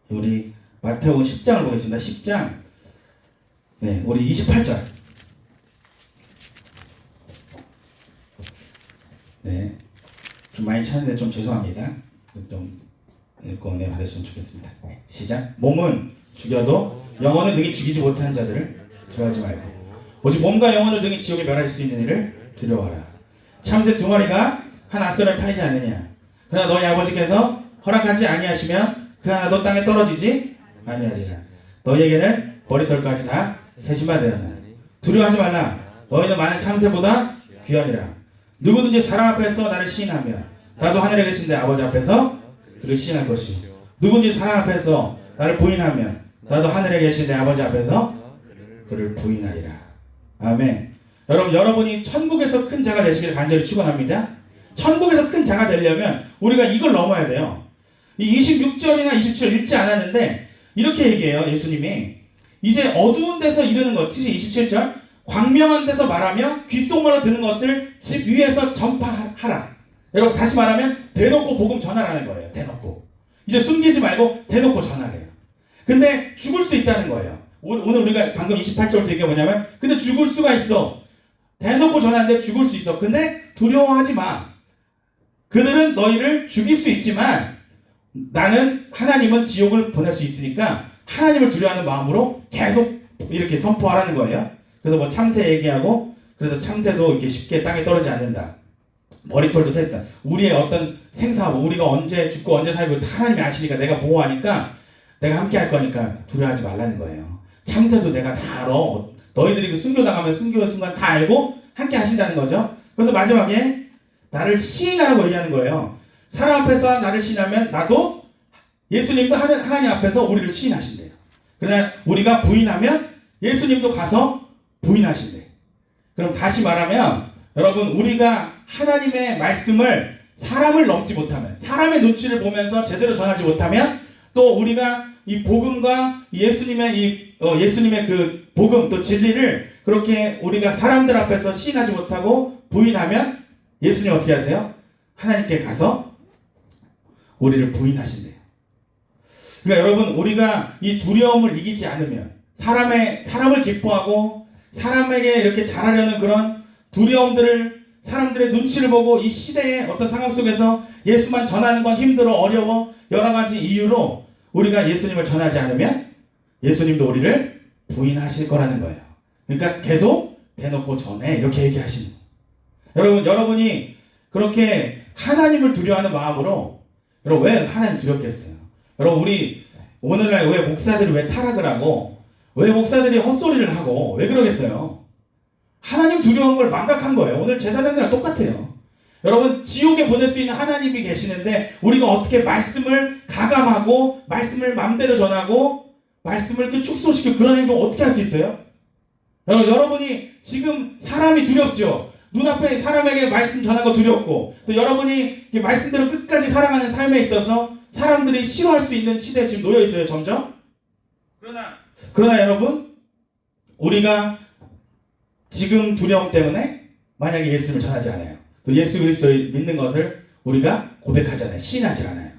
우리 마태복음 10장을 보겠습니다. 10장. 네, 우리 28절. 네, 좀 많이 찾는데 좀 죄송합니다. 좀 읽고 은혜 받으시면 좋겠습니다. 네, 시작. 몸은 죽여도 영혼을 능히 죽이지 못하는 자들을 두려워하지 말고 오직 몸과 영혼을 능히 지옥에 멸할 수 있는 이를 두려워하라. 참새 2마리가 한 앗손에 팔리지 않느냐. 그러나 너희 아버지께서 허락하지 아니하시면 그 하나도 땅에 떨어지지 아니하리라. 너희에게는 머리털까지 다 세심하 되었나. 두려워하지 말라. 너희는 많은 참새보다 귀하니라. 누구든지 사람 앞에서 나를 시인하면 나도 하늘에 계신 내 아버지 앞에서 그를 시인할 것이요. 누구든지 사람 앞에서 나를 부인하면 나도 하늘에 계신 내 아버지 앞에서 그를 부인하리라. 아멘. 여러분이 천국에서 큰 자가 되시기를 간절히 축원합니다. 천국에서 큰 자가 되려면 우리가 이걸 넘어야 돼요. 이 26절이나 27절 읽지 않았는데 이렇게 얘기해요. 예수님이 이제 어두운 데서 이르는 것, 27절 광명한 데서 말하며 귓속말로 듣는 것을 집 위에서 전파하라. 여러분 다시 말하면 대놓고 복음 전하라는 거예요. 대놓고 이제 숨기지 말고 대놓고 전하래요. 근데 죽을 수 있다는 거예요. 오늘 우리가 방금 28절 얘기가 뭐냐면 근데 죽을 수가 있어. 대놓고 전하는데 죽을 수 있어. 근데 두려워하지 마. 그들은 너희를 죽일 수 있지만 나는 하나님은 지옥을 보낼 수 있으니까 하나님을 두려워하는 마음으로 계속 이렇게 선포하라는 거예요. 그래서 뭐 참새 얘기하고 그래서 참새도 이렇게 쉽게 땅에 떨어지지 않는다. 머리털도 샜다. 우리의 어떤 생사하고 우리가 언제 죽고 언제 살고 다 하나님이 아시니까 내가 보호하니까 내가 함께 할 거니까 두려워하지 말라는 거예요. 참새도 내가 다 알아. 너희들이 그 순교당하면 순교의 순간 다 알고 함께 하신다는 거죠. 그래서 마지막에 나를 시인하라고 얘기하는 거예요. 사람 앞에서 나를 시인하면 나도 예수님도 하나님 앞에서 우리를 시인하신대요. 그러나 우리가 부인하면 예수님도 가서 부인하신대요. 그럼 다시 말하면 여러분 우리가 하나님의 말씀을 사람을 넘지 못하면 사람의 눈치를 보면서 제대로 전하지 못하면 또 우리가 이 복음과 예수님의 예수님의 그 복음 또 진리를 그렇게 우리가 사람들 앞에서 시인하지 못하고 부인하면 예수님 어떻게 하세요? 하나님께 가서 우리를 부인하신대요. 그러니까 여러분 우리가 이 두려움을 이기지 않으면 사람을 기뻐하고 사람에게 이렇게 잘하려는 그런 두려움들을 사람들의 눈치를 보고 이 시대의 어떤 상황 속에서 예수만 전하는 건 힘들어 어려워 여러 가지 이유로 우리가 예수님을 전하지 않으면 예수님도 우리를 부인하실 거라는 거예요. 그러니까 계속 대놓고 전해 이렇게 얘기하시는 거예요. 여러분이 그렇게 하나님을 두려워하는 마음으로 여러분 왜 하나님 두렵겠어요? 여러분 우리 오늘날 왜 목사들이 왜 타락을 하고 왜 목사들이 헛소리를 하고 왜 그러겠어요? 하나님 두려운 걸 망각한 거예요. 오늘 제사장들이랑 똑같아요. 여러분 지옥에 보낼 수 있는 하나님이 계시는데 우리가 어떻게 말씀을 가감하고 말씀을 마음대로 전하고 말씀을 이렇게 축소시키고 그런 행동 어떻게 할 수 있어요? 여러분이 지금 사람이 두렵죠. 눈앞에 사람에게 말씀 전하는 거 두렵고 또 여러분이 말씀대로 끝까지 살아가는 삶에 있어서 사람들이 싫어할 수 있는 시대에 지금 놓여 있어요. 점점 그러나 여러분, 우리가 지금 두려움 때문에 만약에 예수님을 전하지 않아요. 또 예수 그리스도를 믿는 것을 우리가 고백하지 않아요. 시인하지 않아요.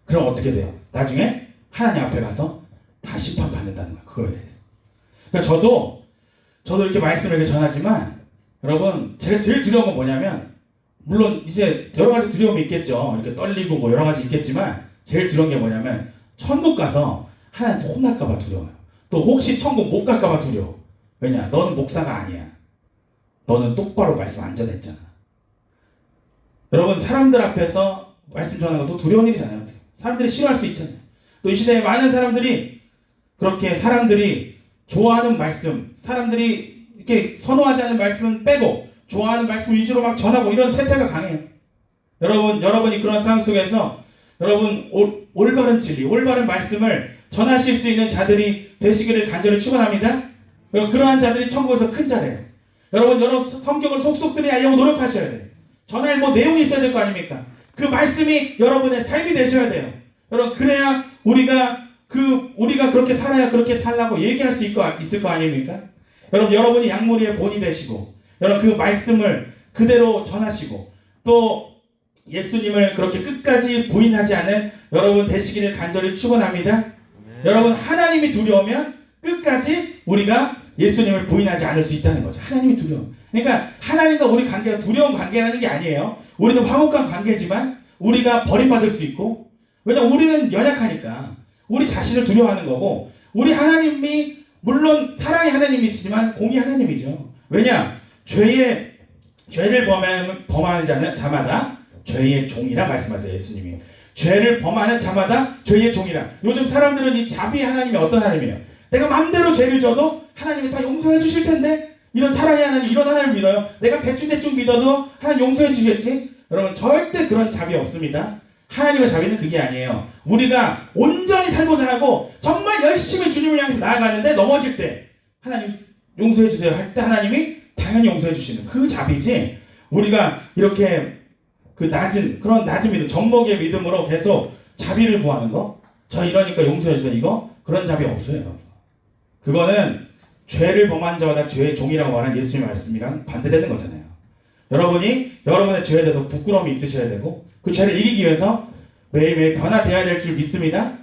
그럼 어떻게 돼요? 나중에 하나님 앞에 가서 다 심판받는다는 거예요. 그거에 대해서. 그러니까 저도 이렇게 말씀을 이렇게 전하지만 여러분, 제가 제일 두려운 건 뭐냐면, 물론 이제 여러 가지 두려움이 있겠죠. 이렇게 떨리고 뭐 여러 가지 있겠지만 제일 두려운 게 뭐냐면, 천국 가서 하나님 혼날까봐 두려워요. 또 혹시 천국 못 갈까봐 두려워. 왜냐? 너는 목사가 아니야. 너는 똑바로 말씀 안 전했잖아. 여러분, 사람들 앞에서 말씀 전하는 것도 두려운 일이잖아요. 사람들이 싫어할 수 있잖아요. 또 이 시대에 많은 사람들이 그렇게 사람들이 좋아하는 말씀, 사람들이 이렇게 선호하지 않는 말씀은 빼고 좋아하는 말씀 위주로 막 전하고 이런 세태가 강해요. 여러분이 그런 상황 속에서 여러분 올바른 진리, 올바른 말씀을 전하실 수 있는 자들이 되시기를 간절히 축원합니다. 그러한 자들이 천국에서 큰 자래요. 여러분 성경을 속속들이 알려고 노력하셔야 돼요. 전할 내용이 있어야 될 거 아닙니까? 그 말씀이 여러분의 삶이 되셔야 돼요. 여러분, 그래야 우리가 그렇게 살아야 그렇게 살라고 얘기할 수 있을 거 아닙니까? 여러분이 양무리의 본이 되시고, 여러분 그 말씀을 그대로 전하시고, 또 예수님을 그렇게 끝까지 부인하지 않은 여러분 되시기를 간절히 축원합니다. 여러분, 하나님이 두려우면 끝까지 우리가 예수님을 부인하지 않을 수 있다는 거죠. 하나님이 두려워. 그러니까 하나님과 우리 관계가 두려운 관계라는 게 아니에요. 우리는 화목한 관계지만 우리가 버림받을 수 있고, 왜냐면 우리는 연약하니까 우리 자신을 두려워하는 거고, 우리 하나님이 물론 사랑의 하나님이시지만 공의 하나님이죠. 왜냐? 죄를 범하는 자마다 죄의 종이라 말씀하세요. 예수님이. 죄를 범하는 자마다 죄의 종이라. 요즘 사람들은 이 자비의 하나님이 어떤 하나님이에요? 내가 마음대로 죄를 져도 하나님이 다 용서해 주실 텐데, 이런 사랑의 하나님, 이런 하나님을 믿어요. 내가 대충 믿어도 하나님 용서해 주겠지? 여러분, 절대 그런 자비 없습니다. 하나님의 자비는 그게 아니에요. 우리가 온전히 살고자 하고 정말 열심히 주님을 향해서 나아가는데 넘어질 때 하나님 용서해 주세요 할 때 하나님이 당연히 용서해 주시는 그 자비지, 우리가 이렇게 그런 낮은 믿음, 젖먹이의 믿음으로 계속 자비를 구하는 거, 저 이러니까 용서해 주세요, 이거 그런 자비 없어요. 그거는 죄를 범한 자마다 죄의 종이라고 말한 예수님의 말씀이랑 반대되는 거잖아요. 여러분이 여러분의 죄에 대해서 부끄러움이 있으셔야 되고, 그 죄를 이기기 위해서 매일매일 변화되어야 될 줄 믿습니다.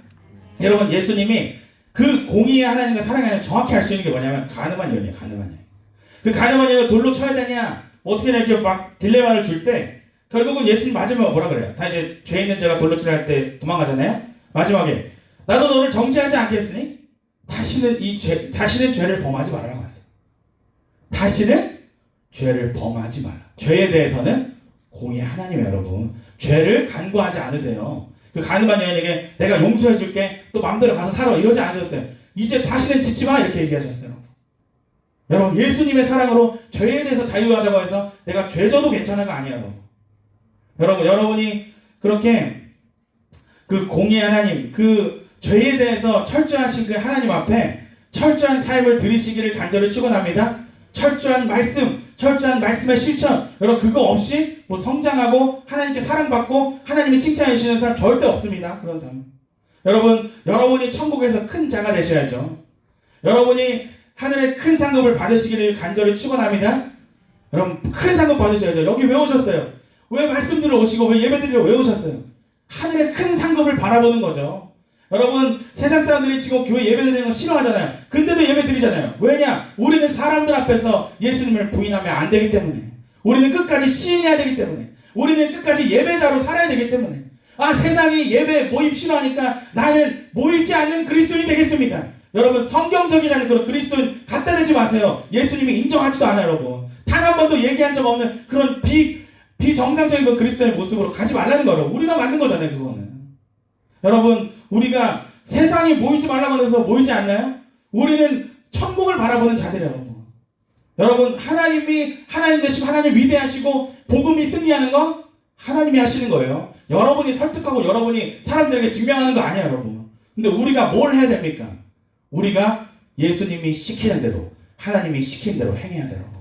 여러분, 예수님이 그 공의의 하나님과 사랑의 하나님 정확히 알 수 있는 게 뭐냐면 가늠한 여인이에요. 가늠한 여인. 그 가늠한 여인을 돌로 쳐야 되냐, 어떻게 이렇게 막 딜레마를 줄 때 결국은 예수님 마지막에 뭐라 그래요? 다 이제 죄 있는 자가 돌로 치려 할 때 도망가잖아요. 마지막에 나도 너를 정죄하지 않겠으니 다시는 죄를 범하지 말라고 하세요. 다시는 죄를 범하지 말라. 죄에 대해서는 공의 하나님이에요. 여러분, 죄를 간구하지 않으세요. 그 가늠한 여인에게 내가 용서해 줄게, 또 마음대로 가서 살아, 이러지 않으셨어요. 이제 다시는 짓지 마, 이렇게 얘기하셨어요. 여러분, 예수님의 사랑으로 죄에 대해서 자유하다고 해서 내가 죄져도 괜찮아가 아니에요. 여러분이 그렇게 그 공의 하나님, 그 죄에 대해서 철저하신 그 하나님 앞에 철저한 삶을 들이시기를 간절히 축원합니다. 철저한 말씀의 실천, 여러분 그거 없이 성장하고 하나님께 사랑받고 하나님이 칭찬해 주시는 사람 절대 없습니다. 그런 사람. 여러분이 천국에서 큰 자가 되셔야죠. 여러분이 하늘의 큰 상급을 받으시기를 간절히 축원합니다. 여러분, 큰 상급 받으셔야죠. 여기 왜 오셨어요? 왜 말씀 들어오시고 왜 예배 드리러 왜 오셨어요? 하늘의 큰 상급을 바라보는 거죠. 여러분, 세상 사람들이 지금 교회 예배 드리는 거 싫어하잖아요. 근데도 예배 드리잖아요. 왜냐? 우리는 사람들 앞에서 예수님을 부인하면 안 되기 때문에. 우리는 끝까지 시인해야 되기 때문에. 우리는 끝까지 예배자로 살아야 되기 때문에. 세상이 예배 모임 싫어하니까 나는 모이지 않는 그리스도인이 되겠습니다. 여러분, 성경적이지 않은 그런 그리스도인 갖다 대지 마세요. 예수님이 인정하지도 않아요. 여러분, 단 한 번도 얘기한 적 없는 그런 비정상적인 그리스도의 모습으로 가지 말라는 거예요. 우리가 만든 거잖아요. 그거는. 여러분, 우리가 세상이 모이지 말라고 해서 모이지 않나요? 우리는 천국을 바라보는 자들이에요. 여러분, 하나님 되시고 하나님 위대하시고 복음이 승리하는 거 하나님이 하시는 거예요. 여러분이 설득하고 여러분이 사람들에게 증명하는 거 아니에요. 여러분. 근데 우리가 뭘 해야 됩니까? 우리가 예수님이 시키는 대로, 하나님이 시키는 대로 행해야 돼요.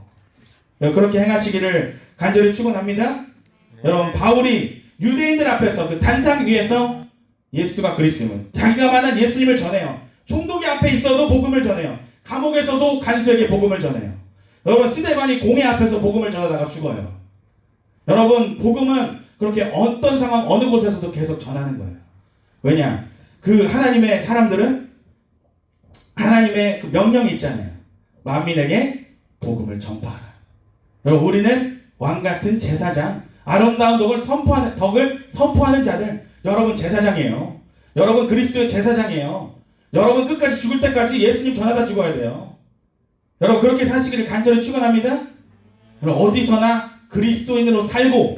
그렇게 행하시기를 간절히 축원합니다. 여러분, 바울이 유대인들 앞에서 그 단상 위에서 예수가 그리스도면 자기가 만난 예수님을 전해요. 총독이 앞에 있어도 복음을 전해요. 감옥에서도 간수에게 복음을 전해요. 여러분 스데반이 공회 앞에서 복음을 전하다가 죽어요. 여러분 복음은 그렇게 어떤 상황 어느 곳에서도 계속 전하는 거예요. 왜냐? 그 하나님의 사람들은 하나님의 그 명령이 있잖아요. 만민에게 복음을 전파하라. 여러분 우리는 왕같은 제사장, 아름다운 덕을 선포하는 자들. 여러분 제사장이에요. 여러분 그리스도의 제사장이에요. 여러분 끝까지 죽을 때까지 예수님 전하다 죽어야 돼요. 여러분 그렇게 사시기를 간절히 축원합니다. 여러분 어디서나 그리스도인으로 살고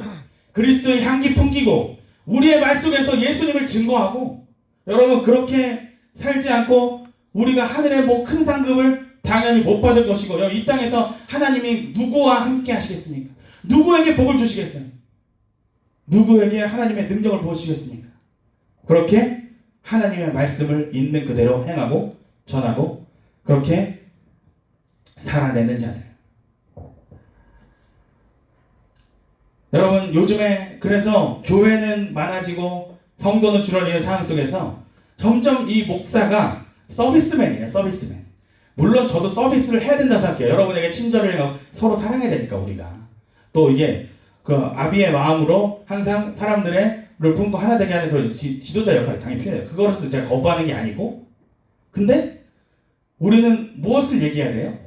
그리스도의 향기 풍기고 우리의 말 속에서 예수님을 증거하고 여러분 그렇게 살지 않고 우리가 하늘의 뭐 큰 상급을 당연히 못 받을 것이고 이 땅에서 하나님이 누구와 함께 하시겠습니까? 누구에게 복을 주시겠어요? 누구에게 하나님의 능력을 보여주시겠습니까? 그렇게 하나님의 말씀을 있는 그대로 행하고 전하고 그렇게 살아내는 자들. 여러분 요즘에 그래서 교회는 많아지고 성도는 줄어드는 상황 속에서 점점 이 목사가 서비스맨이에요. 서비스맨. 물론 저도 서비스를 해야 된다 생각해요. 여러분에게 친절을 해서 서로 사랑해야 되니까 우리가. 또 이게 그 아비의 마음으로 항상 사람들을 품고 하나 되게 하는 그런 지도자 역할이 당연히 필요해요. 그거로서 제가 거부하는 게 아니고 근데 우리는 무엇을 얘기해야 돼요?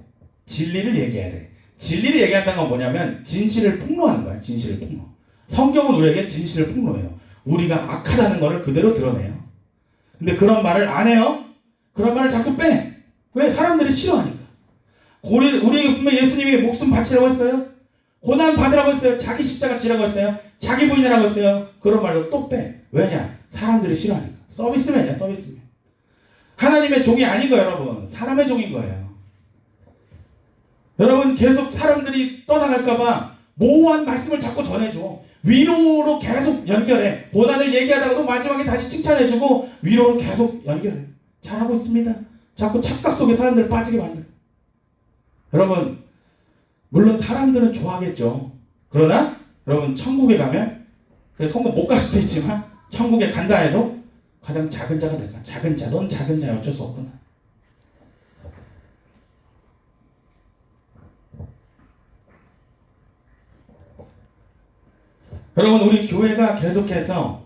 진리를 얘기해야 돼. 진리를 얘기한다는 건 뭐냐면 진실을 폭로하는 거야. 진실을 폭로. 성경은 우리에게 진실을 폭로해요. 우리가 악하다는 것을 그대로 드러내요. 근데 그런 말을 안 해요. 그런 말을 자꾸 빼. 왜? 사람들이 싫어하니까. 우리에게 분명히 예수님이 목숨 바치라고 했어요. 고난 받으라고 했어요. 자기 십자가 지라고 했어요. 자기 부인이라고 했어요. 그런 말로 또 빼. 왜냐? 사람들이 싫어하니까. 서비스맨이야. 서비스맨. 하나님의 종이 아닌 거예요. 여러분. 사람의 종인 거예요. 여러분 계속 사람들이 떠나갈까봐 모호한 말씀을 자꾸 전해줘. 위로로 계속 연결해. 고난을 얘기하다가도 마지막에 다시 칭찬해주고 위로로 계속 연결해. 잘하고 있습니다. 자꾸 착각 속에 사람들을 빠지게 만들어. 여러분 물론 사람들은 좋아하겠죠. 그러나 여러분 천국에 가면 천국 못 갈 수도 있지만 천국에 간다 해도 가장 작은 자가 될까? 작은 자. 넌 작은 자야. 어쩔 수 없구나. 여러분 우리 교회가 계속해서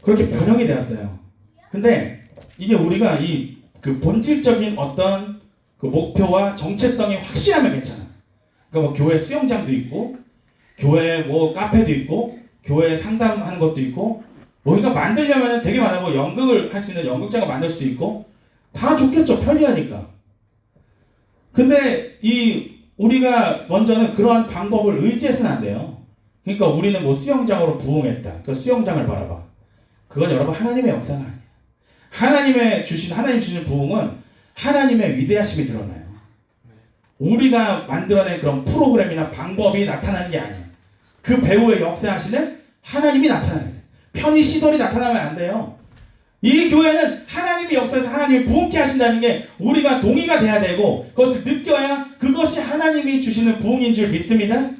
그렇게 변형이 되었어요. 근데 이게 우리가 그 본질적인 어떤 그 목표와 정체성이 확실하면 괜찮아. 그러니까 뭐 교회 수영장도 있고 교회 뭐 카페도 있고 교회 상담하는 것도 있고 우리가 만들려면 되게 많아. 뭐 연극을 할 수 있는 연극장을 만들 수도 있고 다 좋겠죠. 편리하니까. 근데 우리가 먼저는 그러한 방법을 의지해서는 안 돼요. 그러니까 우리는 뭐 수영장으로 부흥했다. 그 수영장을 바라봐. 그건 여러분 하나님의 역사가 아니야. 하나님 주신 부흥은 하나님의 위대하심이 드러나요. 우리가 만들어낸 그런 프로그램이나 방법이 나타나는 게 아니에요. 그 배우의 역사하시는 하나님이 나타나야 돼. 편의 시설이 나타나면 안 돼요. 이 교회는 하나님이 역사에서 하나님이 부흥케 하신다는 게 우리가 동의가 돼야 되고 그것을 느껴야 그것이 하나님이 주시는 부흥인 줄 믿습니다.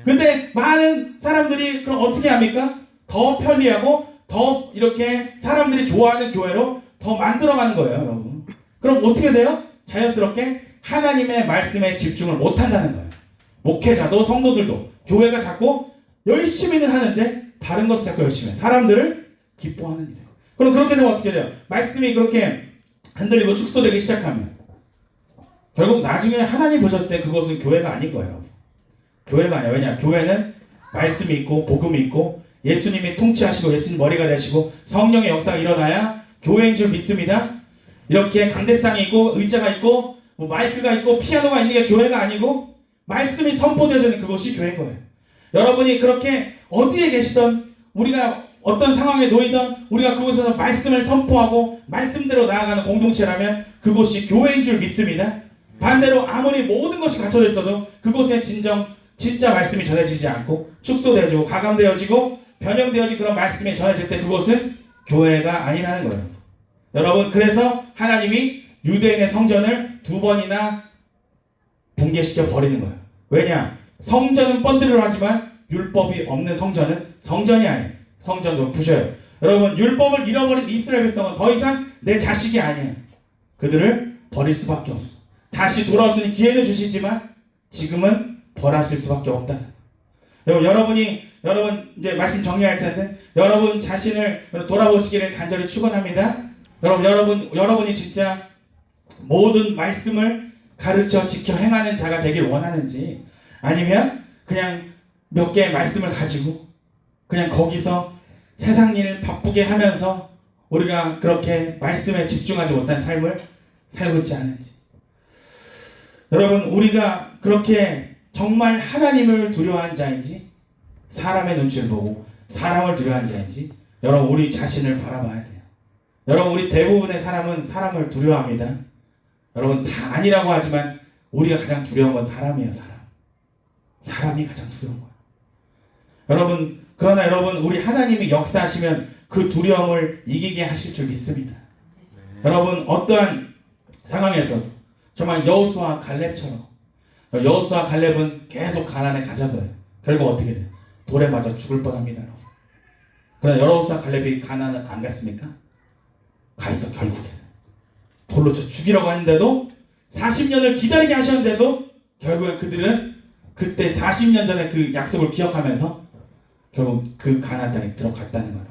근데 많은 사람들이 그럼 어떻게 합니까? 더 편리하고 더 이렇게 사람들이 좋아하는 교회로 더 만들어가는 거예요, 여러분. 그럼 어떻게 돼요? 자연스럽게 하나님의 말씀에 집중을 못한다는 거예요. 목회자도 성도들도 교회가 자꾸 열심히는 하는데 다른 것을 자꾸 열심히 해요. 사람들을 기뻐하는 일이에요. 그럼 그렇게 되면 어떻게 돼요? 말씀이 그렇게 흔들리고 축소되기 시작하면 결국 나중에 하나님 보셨을 때 그것은 교회가 아닌 거예요. 교회가 아니야. 왜냐? 교회는 말씀이 있고 복음이 있고 예수님이 통치하시고 예수님 머리가 되시고 성령의 역사가 일어나야 교회인 줄 믿습니다. 이렇게 강대상이 있고 의자가 있고 뭐 마이크가 있고 피아노가 있는 게 교회가 아니고 말씀이 선포되어지는 그것이 교회인 거예요. 여러분이 그렇게 어디에 계시던 우리가 어떤 상황에 놓이던 우리가 그곳에서 말씀을 선포하고 말씀대로 나아가는 공동체라면 그곳이 교회인 줄 믿습니다. 반대로 아무리 모든 것이 갖춰져 있어도 그곳에 진짜 말씀이 전해지지 않고 축소되어지고 가감되어지고 변형되어진 그런 말씀이 전해질 때 그곳은 교회가 아니라는 거예요. 여러분 그래서 하나님이 유대인의 성전을 2번이나 붕괴시켜 버리는 거예요. 왜냐? 성전은 번들을 하지만 율법이 없는 성전은 성전이 아니에요. 성전도 부셔요. 여러분 율법을 잃어버린 이스라엘 백성은 더 이상 내 자식이 아니에요. 그들을 버릴 수밖에 없어. 다시 돌아올 수 있는 기회는 주시지만 지금은 벌하실 수밖에 없다. 여러분 이제 말씀 정리할 텐데 여러분 자신을 돌아보시기를 간절히 축원합니다. 여러분이 진짜 모든 말씀을 가르쳐 지켜 행하는 자가 되길 원하는지, 아니면 그냥 몇 개의 말씀을 가지고 그냥 거기서 세상 일 바쁘게 하면서 우리가 그렇게 말씀에 집중하지 못한 삶을 살고 있지 않은지. 여러분, 우리가 그렇게 정말 하나님을 두려워하는 자인지, 사람의 눈치를 보고 사람을 두려워하는 자인지, 여러분 우리 자신을 바라봐야 돼요. 여러분, 우리 대부분의 사람은 사람을 두려워합니다. 여러분, 다 아니라고 하지만 우리가 가장 두려운 건 사람이에요. 사람이 가장 두려운 거예요. 그러나 여러분, 우리 하나님이 역사하시면 그 두려움을 이기게 하실 줄 믿습니다. 여러분, 어떠한 상황에서도 정말 여호수아 갈렙처럼, 여호수아 갈렙은 계속 가나안에 가자고 해요. 결국 어떻게 돼요? 돌에 맞아 죽을 뻔합니다. 그러나 여호수아 갈렙이 가나안을 안 갔습니까? 갔어. 결국에 돌로 쳐 죽이려고 했는데도, 40년을 기다리게 하셨는데도 결국에 그들은 그때 40년 전에 그 약속을 기억하면서 결국 그 가나안 땅에 들어갔다는 거예요.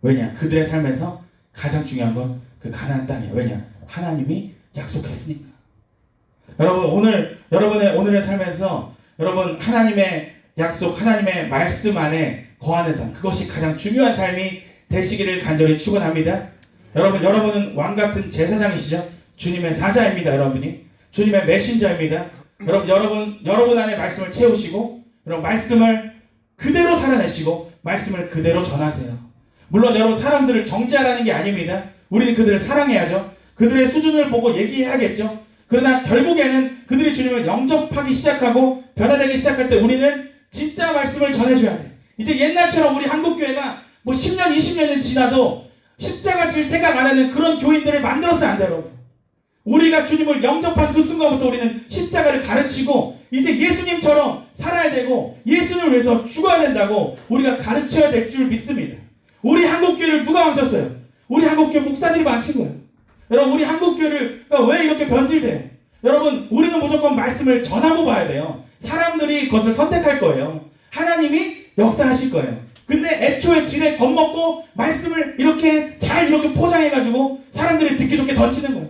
왜냐? 그들의 삶에서 가장 중요한 건 그 가나안 땅이에요. 왜냐? 하나님이 약속했으니까. 여러분, 오늘의 삶에서 여러분 하나님의 약속, 하나님의 말씀 안에 거하는 삶, 그것이 가장 중요한 삶이 되시기를 간절히 축원합니다. 여러분은 왕 같은 제사장이시죠? 주님의 사자입니다. 여러분이 주님의 메신저입니다. 여러분 안에 말씀을 채우시고, 여러분 말씀을 그대로 살아내시고 말씀을 그대로 전하세요. 물론 여러분, 사람들을 정죄하라는 게 아닙니다. 우리는 그들을 사랑해야죠. 그들의 수준을 보고 얘기해야겠죠. 그러나 결국에는 그들이 주님을 영접하기 시작하고 변화되기 시작할 때 우리는 진짜 말씀을 전해줘야 돼. 이제 옛날처럼 우리 한국교회가 뭐 10년, 20년이 지나도 십자가 질 생각 안 하는 그런 교인들을 만들어서는 안 돼요. 여러분, 우리가 주님을 영접한 그 순간부터 우리는 십자가를 가르치고 이제 예수님처럼 살아야 되고 예수님을 위해서 죽어야 된다고 우리가 가르쳐야 될 줄 믿습니다. 우리 한국교회를 누가 망쳤어요? 우리 한국교회 목사들이 망친 거예요. 여러분, 우리 한국교회를 왜 이렇게 변질돼요? 여러분, 우리는 무조건 말씀을 전하고 봐야 돼요. 사람들이 그것을 선택할 거예요. 하나님이 역사하실 거예요. 근데 애초에 지레 겁먹고 말씀을 이렇게 포장해가지고 사람들이 듣기 좋게 던지는 거예요.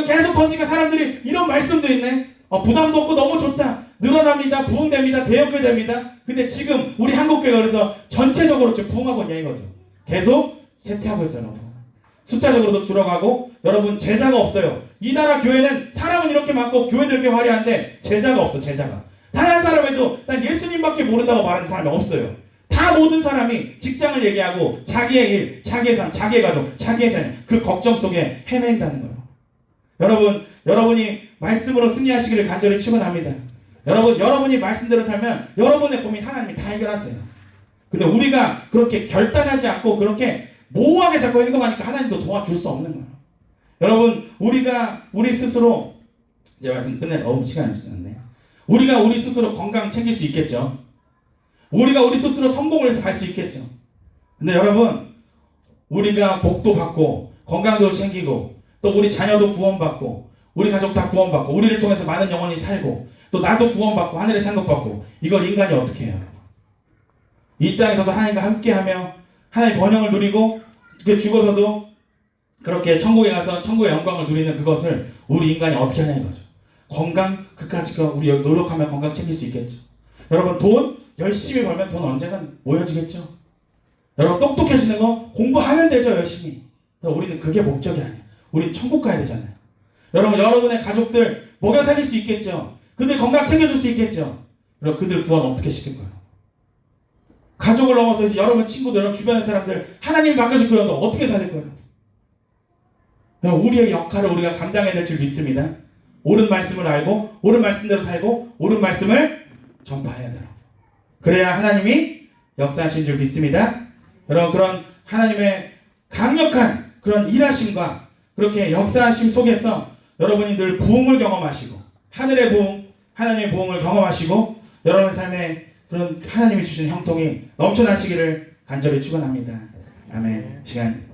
계속 던지니까 사람들이 이런 말씀도 있네. 부담도 없고 너무 좋다. 늘어납니다. 부흥됩니다. 대역교 됩니다. 근데 지금 우리 한국교회가 그래서 전체적으로 지금 부흥하고 있냐 이거죠. 계속 쇠퇴하고 있어요. 여러분. 숫자적으로도 줄어가고, 여러분 제자가 없어요. 이 나라 교회는 사람은 이렇게 많고 교회도 이렇게 화려한데 제자가 없어. 제자가 단 한 사람에도 난 예수님밖에 모른다고 말하는 사람이 없어요. 다 모든 사람이 직장을 얘기하고 자기의 일, 자기의 삶, 자기의 가족, 자기의 자녀, 그 걱정 속에 헤맨다는 거예요. 여러분이 말씀으로 승리하시기를 간절히 축원합니다. 여러분이 말씀대로 살면 여러분의 고민 하나님이 다 해결하세요. 근데 우리가 그렇게 결단하지 않고 그렇게 모호하게 자꾸 행동하니까 하나님도 도와줄 수 없는 거예요. 여러분, 우리 스스로, 이제 말씀 끝낼 시간이 지났네요. 우리가 우리 스스로 건강 챙길 수 있겠죠. 우리가 우리 스스로 성공을 해서 갈 수 있겠죠. 근데 여러분, 우리가 복도 받고 건강도 챙기고 또 우리 자녀도 구원받고 우리 가족 다 구원받고 우리를 통해서 많은 영혼이 살고 또 나도 구원받고 하늘의 상급 받고, 이걸 인간이 어떻게 해요? 이 땅에서도 하나님과 함께하며 하나님의 번영을 누리고 죽어서도 그렇게 천국에 가서 천국의 영광을 누리는 그것을 우리 인간이 어떻게 하냐 이거죠. 건강, 그까짓 거 우리 노력하면 건강 챙길 수 있겠죠. 여러분, 돈 열심히 벌면 돈 언젠간 모여지겠죠. 여러분, 똑똑해지는 거 공부하면 되죠. 열심히. 우리는 그게 목적이 아니에요. 우린 천국 가야 되잖아요. 여러분의 가족들 먹여 살릴 수 있겠죠. 그들 건강 챙겨줄 수 있겠죠. 여러분, 그들 구원 어떻게 시킬 거예요? 가족을 넘어서 여러분 친구들, 여러분 주변의 사람들 하나님 바꿔줄 거예요. 너 어떻게 살릴 거예요? 우리의 역할을 우리가 감당해야 될 줄 믿습니다. 옳은 말씀을 알고 옳은 말씀대로 살고 옳은 말씀을 전파해야 돼요. 그래야 하나님이 역사하신 줄 믿습니다. 여러분, 그런 하나님의 강력한 그런 일하심과 그렇게 역사하심 속에서 여러분이 늘 부흥을 경험하시고 하늘의 부흥, 하나님의 부흥을 경험하시고 여러분 삶에 그런 하나님이 주신 형통이 넘쳐나시기를 간절히 축원합니다. 아멘. 시간